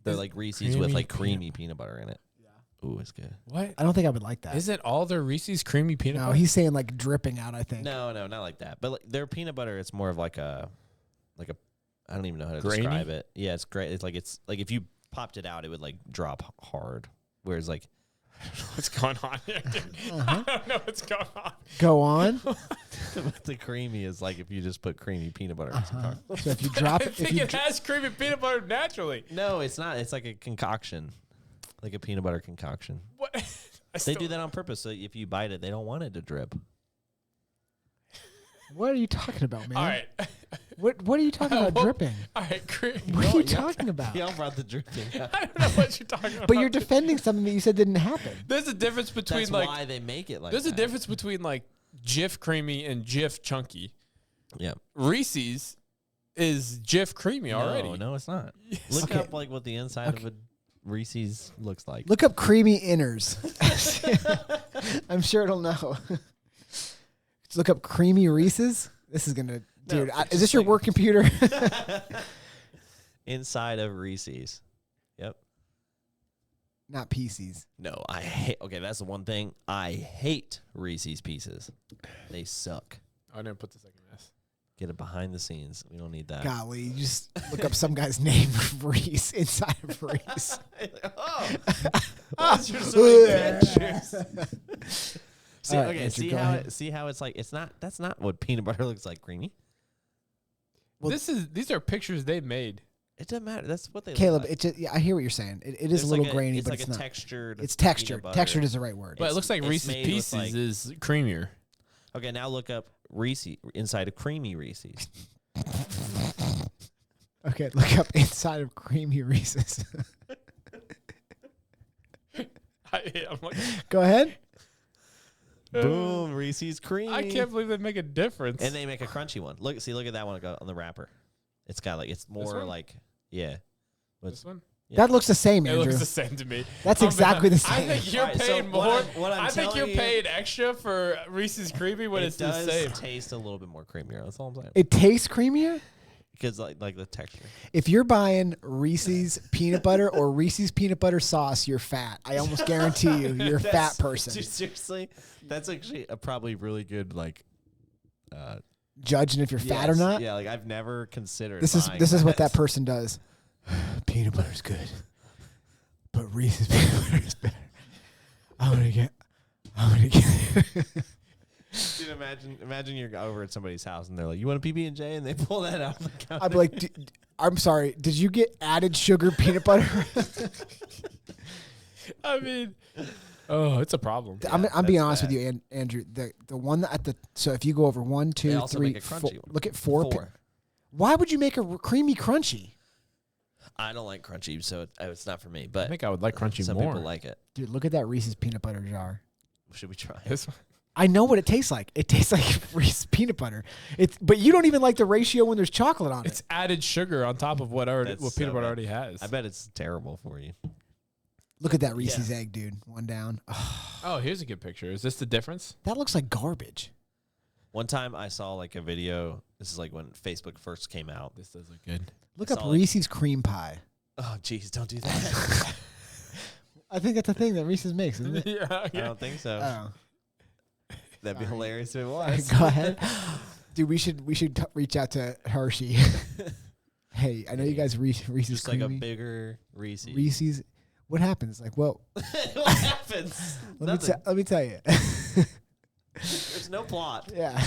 They're Is like Reese's with like creamy creamy peanut butter in it. Yeah. Ooh, it's good. What? I don't think I would like that. Isn't all their Reese's creamy peanut No, butter? he's saying like dripping out, I think. No, not like that. But like, their peanut butter, it's more of like a, I don't even know how to Grainy? describe it. Yeah, it's great. It's like if you popped it out, it would like drop hard. Whereas like What's going on here, dude? Uh-huh. I don't know what's going on. Go on. the creamy is like if you just put creamy peanut butter in some car. So if you drop I it, if think you it has creamy peanut butter naturally. No, it's not. It's like a concoction, like a peanut butter concoction. What? I They still- do that on purpose. So if you bite it, they don't want it to drip. what are you talking about, man? All right. What are you talking about Well, dripping? All right. What are you talking about? Y'all brought the dripping. I don't know what you're talking about. But you're defending something that you said didn't happen. There's a difference between That's like. why they make it like There's that. a difference between like Jif creamy and Jif chunky. Yeah. Reese's is Jif creamy already. No, it's not. Yes. Look Okay. up like what the inside of a Reese's looks like. Look up creamy inners. I'm sure it'll know. Just look up creamy Reese's. This is gonna, dude. it's Is this just your like- work computer? Inside of Reese's. Yep. Not PCs. No, I hate. Okay, that's the one thing I hate. Reese's Pieces. They suck. I didn't put the second S. Get it behind the scenes. We don't need that. Golly, you just look up some guy's name, Reese, inside of Reese. Oh, why is there so many pictures? See, All right, okay, Andrew, see go how ahead. see how it's like it's not. That's not what peanut butter looks like. Creamy. Well, These are pictures they made. It doesn't matter. That's what they. Caleb, look like. it's just, yeah, I hear what you're saying. It is There's a little like grainy, it's but like it's a not. textured. It's peanut textured. butter. Textured is the right word. But it looks like it's Reese's made with, Pieces like- is creamier. Okay, now look up Reese inside of creamy Reese's. Okay, look up inside of creamy Reese's. I'm like, Go ahead. Boom, Reese's creamy. I can't believe they make a difference. And they make a crunchy one. Look at that one on the wrapper. It's got like it's more one? like yeah. This one? Yeah. That looks the same, It Andrew. looks the same to me. That's I'm exactly the I same. think you're Alright, so paying what more. I'm- what I'm I think you're telling you- paying extra for Reese's Creamy when it it's does the same. taste a little bit more creamier. That's all I'm saying. It tastes creamier. Because like the texture. If you're buying Reese's peanut butter or Reese's peanut butter sauce, you're fat. I almost guarantee you, you're a fat That's- person. Dude, seriously, that's actually a probably really good like. Judging if you're fat or yes, not. Yeah, like I've never considered. This is buying what that person does. Peanut butter's good, but Reese's peanut butter is better. I'm gonna get. Dude, imagine you're over at somebody's house and they're like, "You want a PB&J?" and they pull that out. The counter. I'd be like, I'm sorry. Did you get added sugar peanut butter? I mean, oh, it's a problem. I'm being that's honest with bad. you, Andrew. The one at the so if you go over 1, 2, also 3, make a four, crunchy one. look at four. Four. Why would you make a creamy crunchy? I don't like crunchy, so it's not for me. I But think I would like crunchy some more. people like it. Dude, look at that Reese's peanut butter jar. Should we try it? This one. I know what it tastes like. It tastes like Reese's peanut butter. But you don't even like the ratio when there's chocolate on It's it. added sugar on top of what That's peanut so butter bad. already has. I bet it's terrible for you. Look at that Reese's egg, dude. One down. Oh, here's a good picture. Is this the difference? That looks like garbage. One time I saw like a video. This is like when Facebook first came out. This does look good. Look I up saw it. Reese's cream pie. Oh, jeez, don't do that. I think that's a thing that Reese's makes, isn't it? Yeah. I don't think so. Oh. That'd be sorry. hilarious if it was. Go ahead. Dude, we should reach out to Hershey. Hey, I know you guys Reese's Just like a creamy. bigger Reese's. Reese's. What happens? Like, well, What happens? Nothing. let me tell you. There's no plot. Yeah.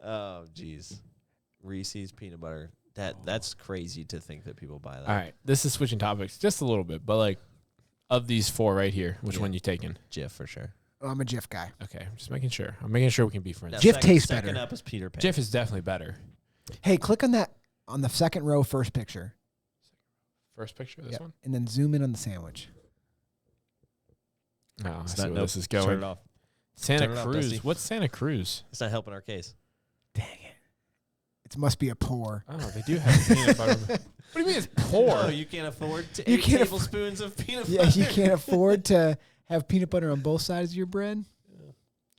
Oh, jeez. Reese's peanut butter. That's crazy to think that people buy that. All right. This is switching topics just a little bit, but like of these four right here, which Yeah. one you taking? Jif for sure. Oh, I'm a Jif guy. Okay, I'm just making sure. I'm making sure we can be friends. Now, Jif tastes second better. up is Peter Pan. Jif is definitely better. Hey, click on that on the second row, first picture, First picture, this Yep. one. and then zoom in on the sandwich. Oh, I It's see not- where nope. this is Turn going. it off. Santa Turn it off, Cruz. Dusty. What's Santa Cruz? It's not helping our case. Dang it! It must be a pour. Oh, they do have peanut butter. What do you mean it's poor? Oh, you can't afford You 8 can't tablespoons of peanut butter. Yeah, you can't afford to have peanut butter on both sides of your bread.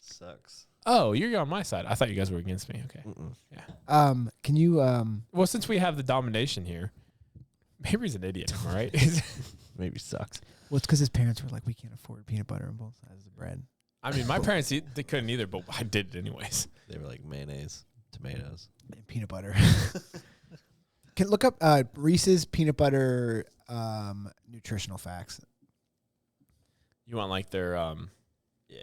Sucks. Oh, you're on my side. I thought you guys were against me. Okay. Mm-mm. Can you Well, since we have the domination here, Mabry's an idiot, am I right? Maybe sucks. Well, it's because his parents were like, we can't afford peanut butter on both sides of the bread. I mean, my parents they couldn't either, but I did it anyways. They were like mayonnaise, tomatoes. And peanut butter. Can look up Reese's peanut butter nutritional facts. You want like their Yeah.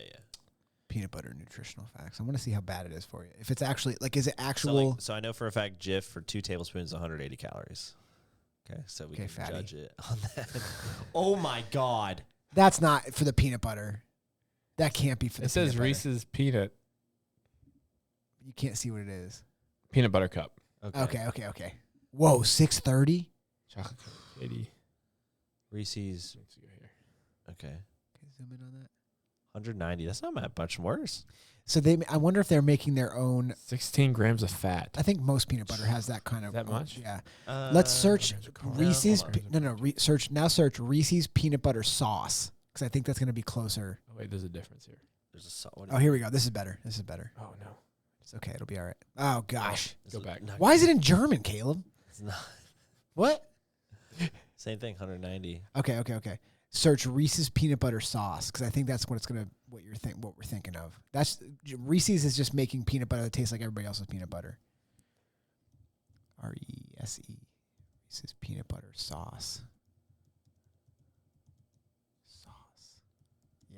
Peanut butter nutritional facts. I want to see how bad it is for you. If it's actually like, is it So, actual? so I know for a fact Jif for 2 tablespoons, 180 calories. Okay, so we Okay, can fatty. judge it on that. Oh my God. That's not for the peanut butter. That can't be for the it says peanut butter. Reese's peanut You can't see what it is. peanut butter cup. Okay. Whoa, 630. Chocolate 80. Reese's. Let's go here. Okay. Okay, zoom in on that. 190. That's not that much worse. So I wonder if they're making their own. 16 grams of fat. I think most peanut butter has that kind of. That much? Yeah. Let's search Reese's. hold on. Search Reese's peanut butter sauce because I think that's going to be closer. Oh, wait, there's a difference here. There's Oh, here we go. This is better. Oh, no. It's okay. It'll be all right. Oh gosh. Go back. Why is it in German, Caleb? It's not. What? Same thing, 190. Okay. Search Reese's peanut butter sauce because I think that's what what we're thinking of. That's Reese's is just making peanut butter that tastes like everybody else's peanut butter. RESE Reese's peanut butter sauce.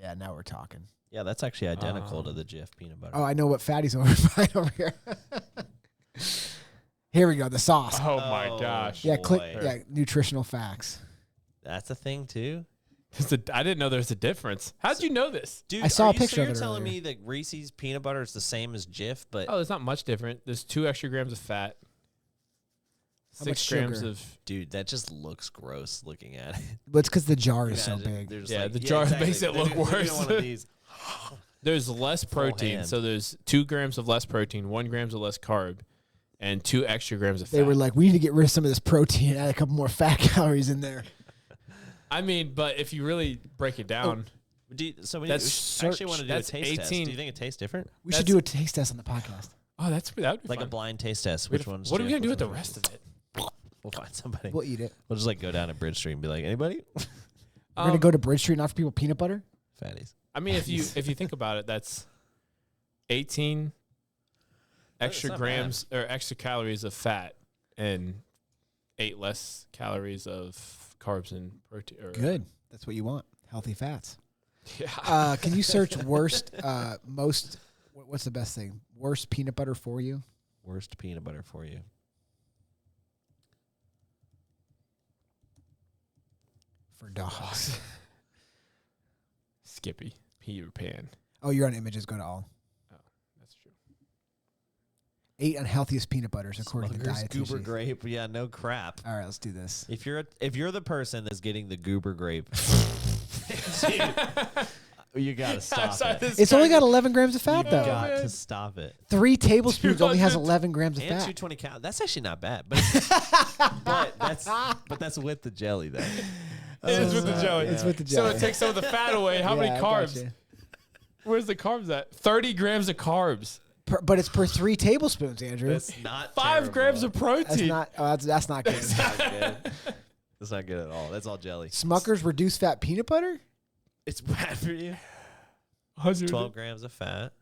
Yeah, now we're talking. Yeah, that's actually identical to the Jif peanut butter. Oh, I know what fatty's over here. Here we go. The sauce. Oh, my gosh. Yeah, boy. nutritional facts. That's a thing too, I didn't know there's a difference. How'd you know this? dude. I saw a picture so of you're it telling earlier. me that Reese's peanut butter is the same as Jif, but Oh, there's not much different. There's 2 extra grams of fat. How 6 much grams sugar? of... dude, that just looks gross looking at it. But it's because the jar is so Imagine big. they're just Yeah, the jar makes it look They're doing worse. one of these. There's less protein. hand. So there's 2 grams of less protein, 1 grams of less carb, and 2 extra grams of fat. They were like, we need to get rid of some of this protein and add a couple more fat calories in there. I mean, but if you really break it down, So we That's actually want to do a that's taste test. Do 18. you think it tastes different? We should do a taste test on the podcast. oh, that would be Like fun. a blind taste test. Which one's What are we Jif, gonna do which with the one's rest of it? Reese's? We'll find somebody. We'll eat it. We'll just like go down to Bridge Street and be like, anybody? We're going to go to Bridge Street and offer people peanut butter? Fatties. I mean, if you think about it, that's 18 extra not grams or extra calories of fat and 8 less calories of carbs and protein. Good. That's what you want. Healthy fats. Yeah. Can you search worst, what's the best thing? Worst peanut butter for you? Worst peanut butter for you. For dogs. Skippy, Peter Pan. Oh, you're on images. Go to all. That's true. 8 unhealthiest peanut butters according Smucker's to Goober dietitians. grape. Yeah, no crap. All right, let's do this. If you're the person that's getting the Goober grape, you gotta stop it. It's only got 11 grams of You fat, though. got to stop it. 3 tablespoons only has 200 11 grams of And fat. 220 calories. That's actually not bad, but that's with the jelly though. It is with the jelly. It's with the So jelly. it takes some of the fat away. How many Yeah, I carbs? gotcha. Where's the carbs at? 30 grams of carbs. But it's per 3 tablespoons, Andrew. That's not 5 terrible. grams of protein. That's not. Oh, that's not good. That's not good. That's not good at all. That's all jelly. Smucker's reduced fat peanut butter. It's bad for you. 100 12 grams of fat.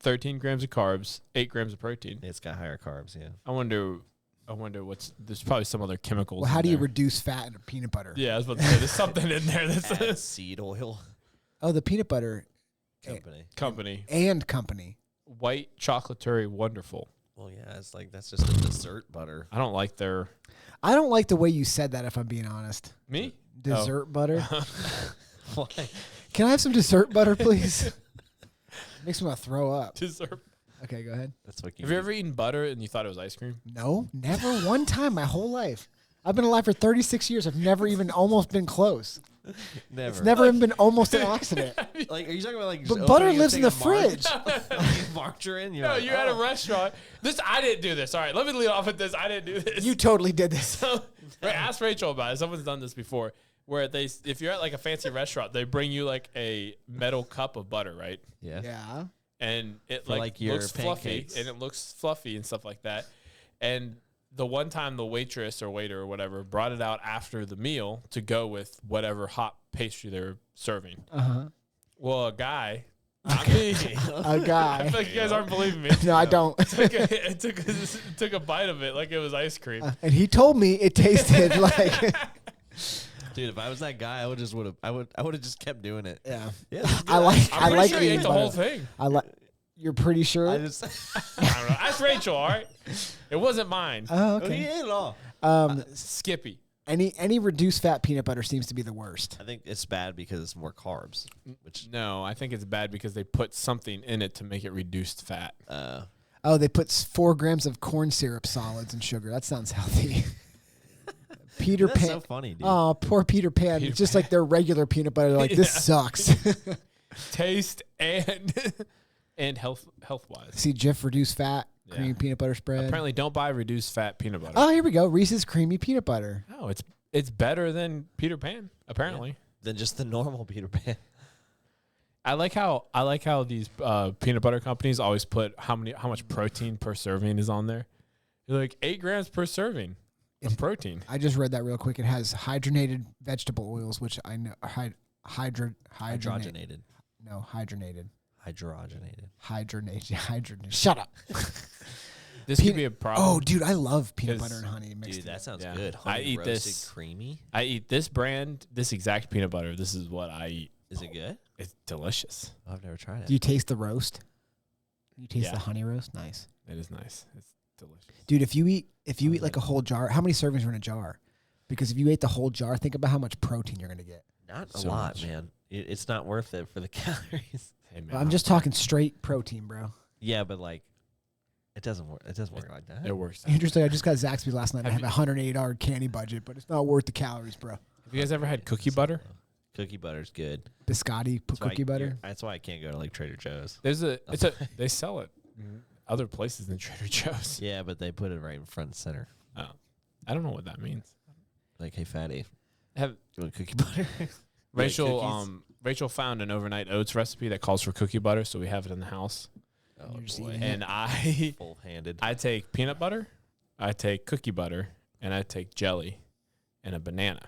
13 grams of carbs, 8 grams of protein. It's got higher carbs. Yeah. I wonder what's there's probably some other chemicals. Well, how in do you there. reduce fat in a peanut butter? Yeah, I was about to say there's something in there Add that's seed oil. Oh, the peanut butter Company. company. and company. White chocolatory wonderful. Well, yeah, it's like that's just a dessert butter. I don't like their I don't like the way you said that. If I'm being honest, me. dessert butter. Why? Can I have some dessert butter, please? Makes me want to throw up. Dessert. Okay, go ahead. That's what you. Have you ever eaten butter and you thought it was ice cream? No, never one time my whole life. I've been alive for 36 years. I've never even almost been close. Never. It's never even been almost an accident. Like, are you talking about like? But just butter opening a lives in thing the of mar- fridge. Margarine. No, you're at a restaurant. I didn't do this. All right, let me lead off with this. I didn't do this. You totally did this. So, ask Rachel about it. Someone's done this before. Where if you're at like a fancy restaurant, they bring you like a metal cup of butter, right? Yeah. Yeah. And it For, like, your looks fluffy pancakes. and it looks fluffy and stuff like that. And the one time the waitress or waiter or whatever brought it out after the meal to go with whatever hot pastry they were serving. Uh-huh. Well, a guy, not me. A I guy. feel like you guys aren't believing me. No, I don't. took a bite of it like it was ice cream. And he told me it tasted like. Dude, if I was that guy, I would have just kept doing it. Yeah. Yeah, this is I good. like. I'm I pretty like sure he eating ate the butter. whole thing. I like. You're pretty sure? I just. I don't know. Ask Rachel, all right? It wasn't mine. Oh, He okay. ate it all. Skippy. Any reduced fat peanut butter seems to be the worst. I think it's bad because it's more carbs. Which No, I think it's bad because they put something in it to make it reduced fat. Oh, they put 4 grams of corn syrup solids and sugar. That sounds healthy. Peter that's Pan. so funny, dude. Oh, poor Peter Pan. Peter It's just Pan. like their regular peanut butter. They're like, this sucks. taste and health wise. See, Jif reduced fat, creamy peanut butter spread. Apparently, don't buy reduced fat peanut butter. Oh, here we go. Reese's creamy peanut butter. No, it's better than Peter Pan. Apparently, Than just the normal Peter Pan. I like how these peanut butter companies always put how much protein per serving is on there. You're like 8 grams per serving of protein. I just read that real quick. It has hydrogenated vegetable oils, which I know Hydrogenated. No, hydrogenated. Hydrogenated. Shut up. This could be a problem. Oh, dude, I love peanut butter and honey mixed. Dude, that sounds Yeah. good. I Honey eat roasted this. creamy. I eat this brand, this exact peanut butter. This is what I eat. Is it good? It's delicious. Oh, I've never tried it. Do you taste the roast? You taste Yeah. the honey roast? Nice. It is nice. It's delicious. Dude, if you eat like a whole jar, how many servings are in a jar? Because if you ate the whole jar, think about how much protein you're going to get. Not a So lot, much. man. It's not worth it for the calories. Hey, man. I'm just talking straight protein, bro. Yeah, but like, it doesn't work. It doesn't work like that. It works. Interesting. I just got Zaxby's last night. I Have have a $180 candy budget, but it's not worth the calories, bro. Have you guys ever had cookie butter? Cookie butter's good. Biscotti That's why cookie butter. That's why I can't go to like Trader Joe's. They sell it other places than Trader Joe's. Yeah, but they put it right in front and center. Oh, I don't know what that means. Like, hey, fatty, Have you want cookie butter? Rachel found an overnight oats recipe that calls for cookie butter, so we have it in the house. Oh, You're just boy. eating And I Full-handed. I take peanut butter, I take cookie butter, and I take jelly and a banana,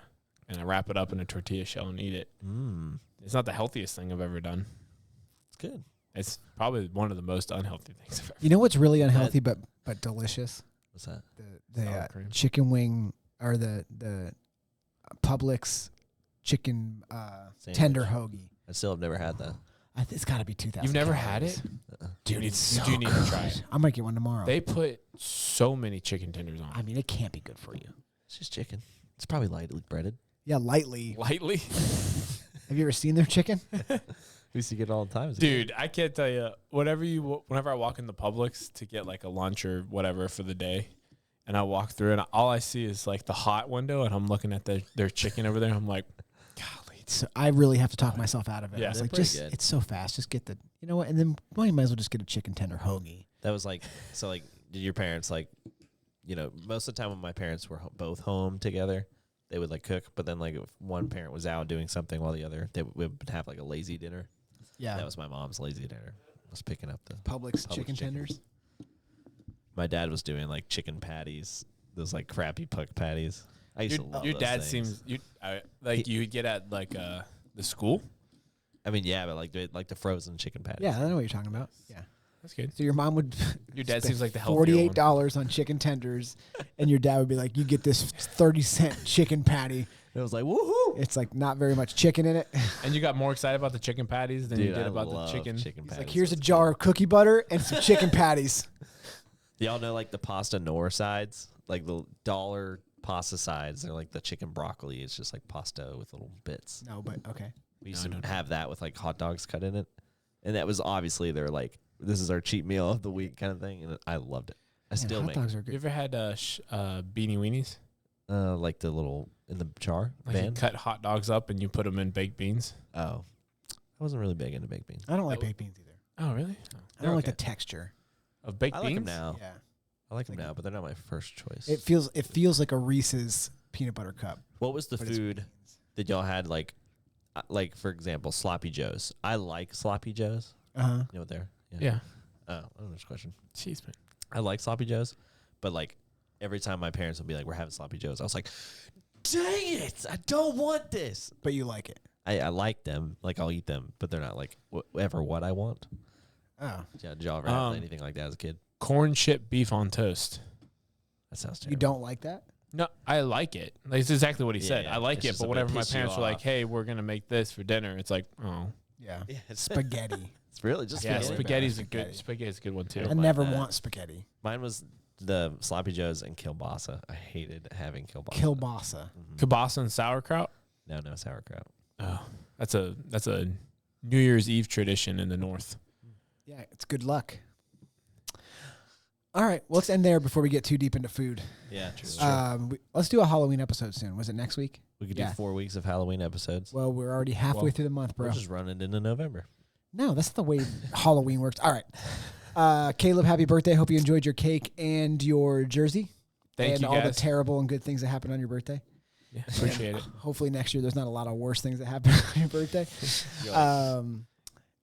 and I wrap it up in a tortilla shell and eat it. It's not the healthiest thing I've ever done. It's good. It's probably one of the most unhealthy things I've ever. You know what's really unhealthy but delicious? What's that? The Sour cream. chicken wing or the Publix chicken Sandwich. tender hoagie. I still have never had that. It's got to be 2,000. You've never had calories. it? Dude, You it's need- so you do need to good. try it. I might get one tomorrow. They put so many chicken tenders on I mean, it can't be good for you. It's just chicken. It's probably lightly breaded. Yeah, lightly. lightly. Have you ever seen their chicken? We used to get it all the time. as a Dude, I can't tell you. Whenever I walk in the Publix to get like a lunch or whatever for the day, and I walk through and all I see is like the hot window, and I'm looking at their chicken over there. I'm like, golly. So I really have to talk myself out of it. Yeah. I was They're like, pretty just good. it's so fast. Just get you know what? And then well, you might as well just get a chicken tender hoagie. That was like, so like, did your parents like, most of the time when my parents were both home together, they would like cook. But then like if one parent was out doing something while the other, they would have like a lazy dinner. Yeah, That was my mom's lazy dinner. Was picking up the. Publix chicken chicken. tenders. My dad was doing like chicken patties, those like crappy puck patties. I used to love Your those dad things. seems you would get at like the school. I mean, yeah, but like the frozen chicken patties. Yeah, I know what you're talking about. Yeah. That's good. So your mom would Your dad spend seems like the healthier one. $48 on chicken tenders, and your dad would be like, "You get this 30-cent chicken patty." It was like woohoo. It's like not very much chicken in it. And you got more excited about the chicken patties than you Dude, did I about the love chicken. He's patties. like, "Here's a jar of cookie butter and some chicken patties." Y'all know like the pasta nor sides, like the dollar pasta sides. They're like the chicken broccoli. It's just like pasta with little bits. No, but okay. We used No, to no. have that with like hot dogs cut in it, and that was obviously their like this is our cheat meal of the week kind of thing, and I loved it. I Man, still hot make dogs are You good. ever had beanie weenies? like the little in the jar Like you van. cut hot dogs up and you put them in baked beans. Oh, I wasn't really big into baked beans. I don't like That baked beans either. Oh, really? I don't like okay. the texture. Of baked I beans? like them now. Yeah, I like them like- now, but they're not my first choice. it feels like a Reese's peanut butter cup. What was the but it's food beans. that y'all had like for example sloppy joes? I like sloppy joes. Uh-huh. You know what they're? Yeah. Oh, next question. Jeez, man. I like sloppy joes, but like every time my parents would be like, "We're having sloppy joes," I was like, "Dang it! I don't want this." But you like it. I like them, like I'll eat them, but they're not like ever what I want. Oh, Yeah, did y'all ever have anything like that as a kid? Corn chip beef on toast. That sounds terrible. you don't like that? No, I like it. Like, it's exactly what he Yeah, said. yeah. I like It's it, just but a bit whenever my piss you parents were like, off. "Hey, we're gonna make this for dinner," it's like, oh, Yeah. Yeah, it's Spaghetti. It's really just yeah, really spaghetti's bad. a good spaghetti's a good one too. I don't never mind that. want spaghetti. Mine was the sloppy joes and kielbasa. I hated having kielbasa. Kielbasa. Mhm. Kielbasa and sauerkraut. No sauerkraut. Oh, that's a New Year's Eve tradition in the North. Yeah, it's good luck. All right. Well, let's end there before we get too deep into food. Yeah, true. Let's do a Halloween episode soon. Was it next week? We could do 4 weeks of Halloween episodes. Well, we're already halfway through the month, bro. We're just running into November. No, that's not the way Halloween works. All right. Caleb, happy birthday. Hope you enjoyed your cake and your jersey. Thank you, all guys. the terrible and good things that happened on your birthday. Yeah, appreciate it. Hopefully next year there's not a lot of worse things that happen on your birthday.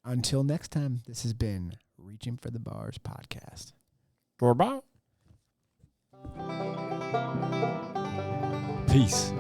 Until next time, this has been Reaching for the Bars podcast. Peace.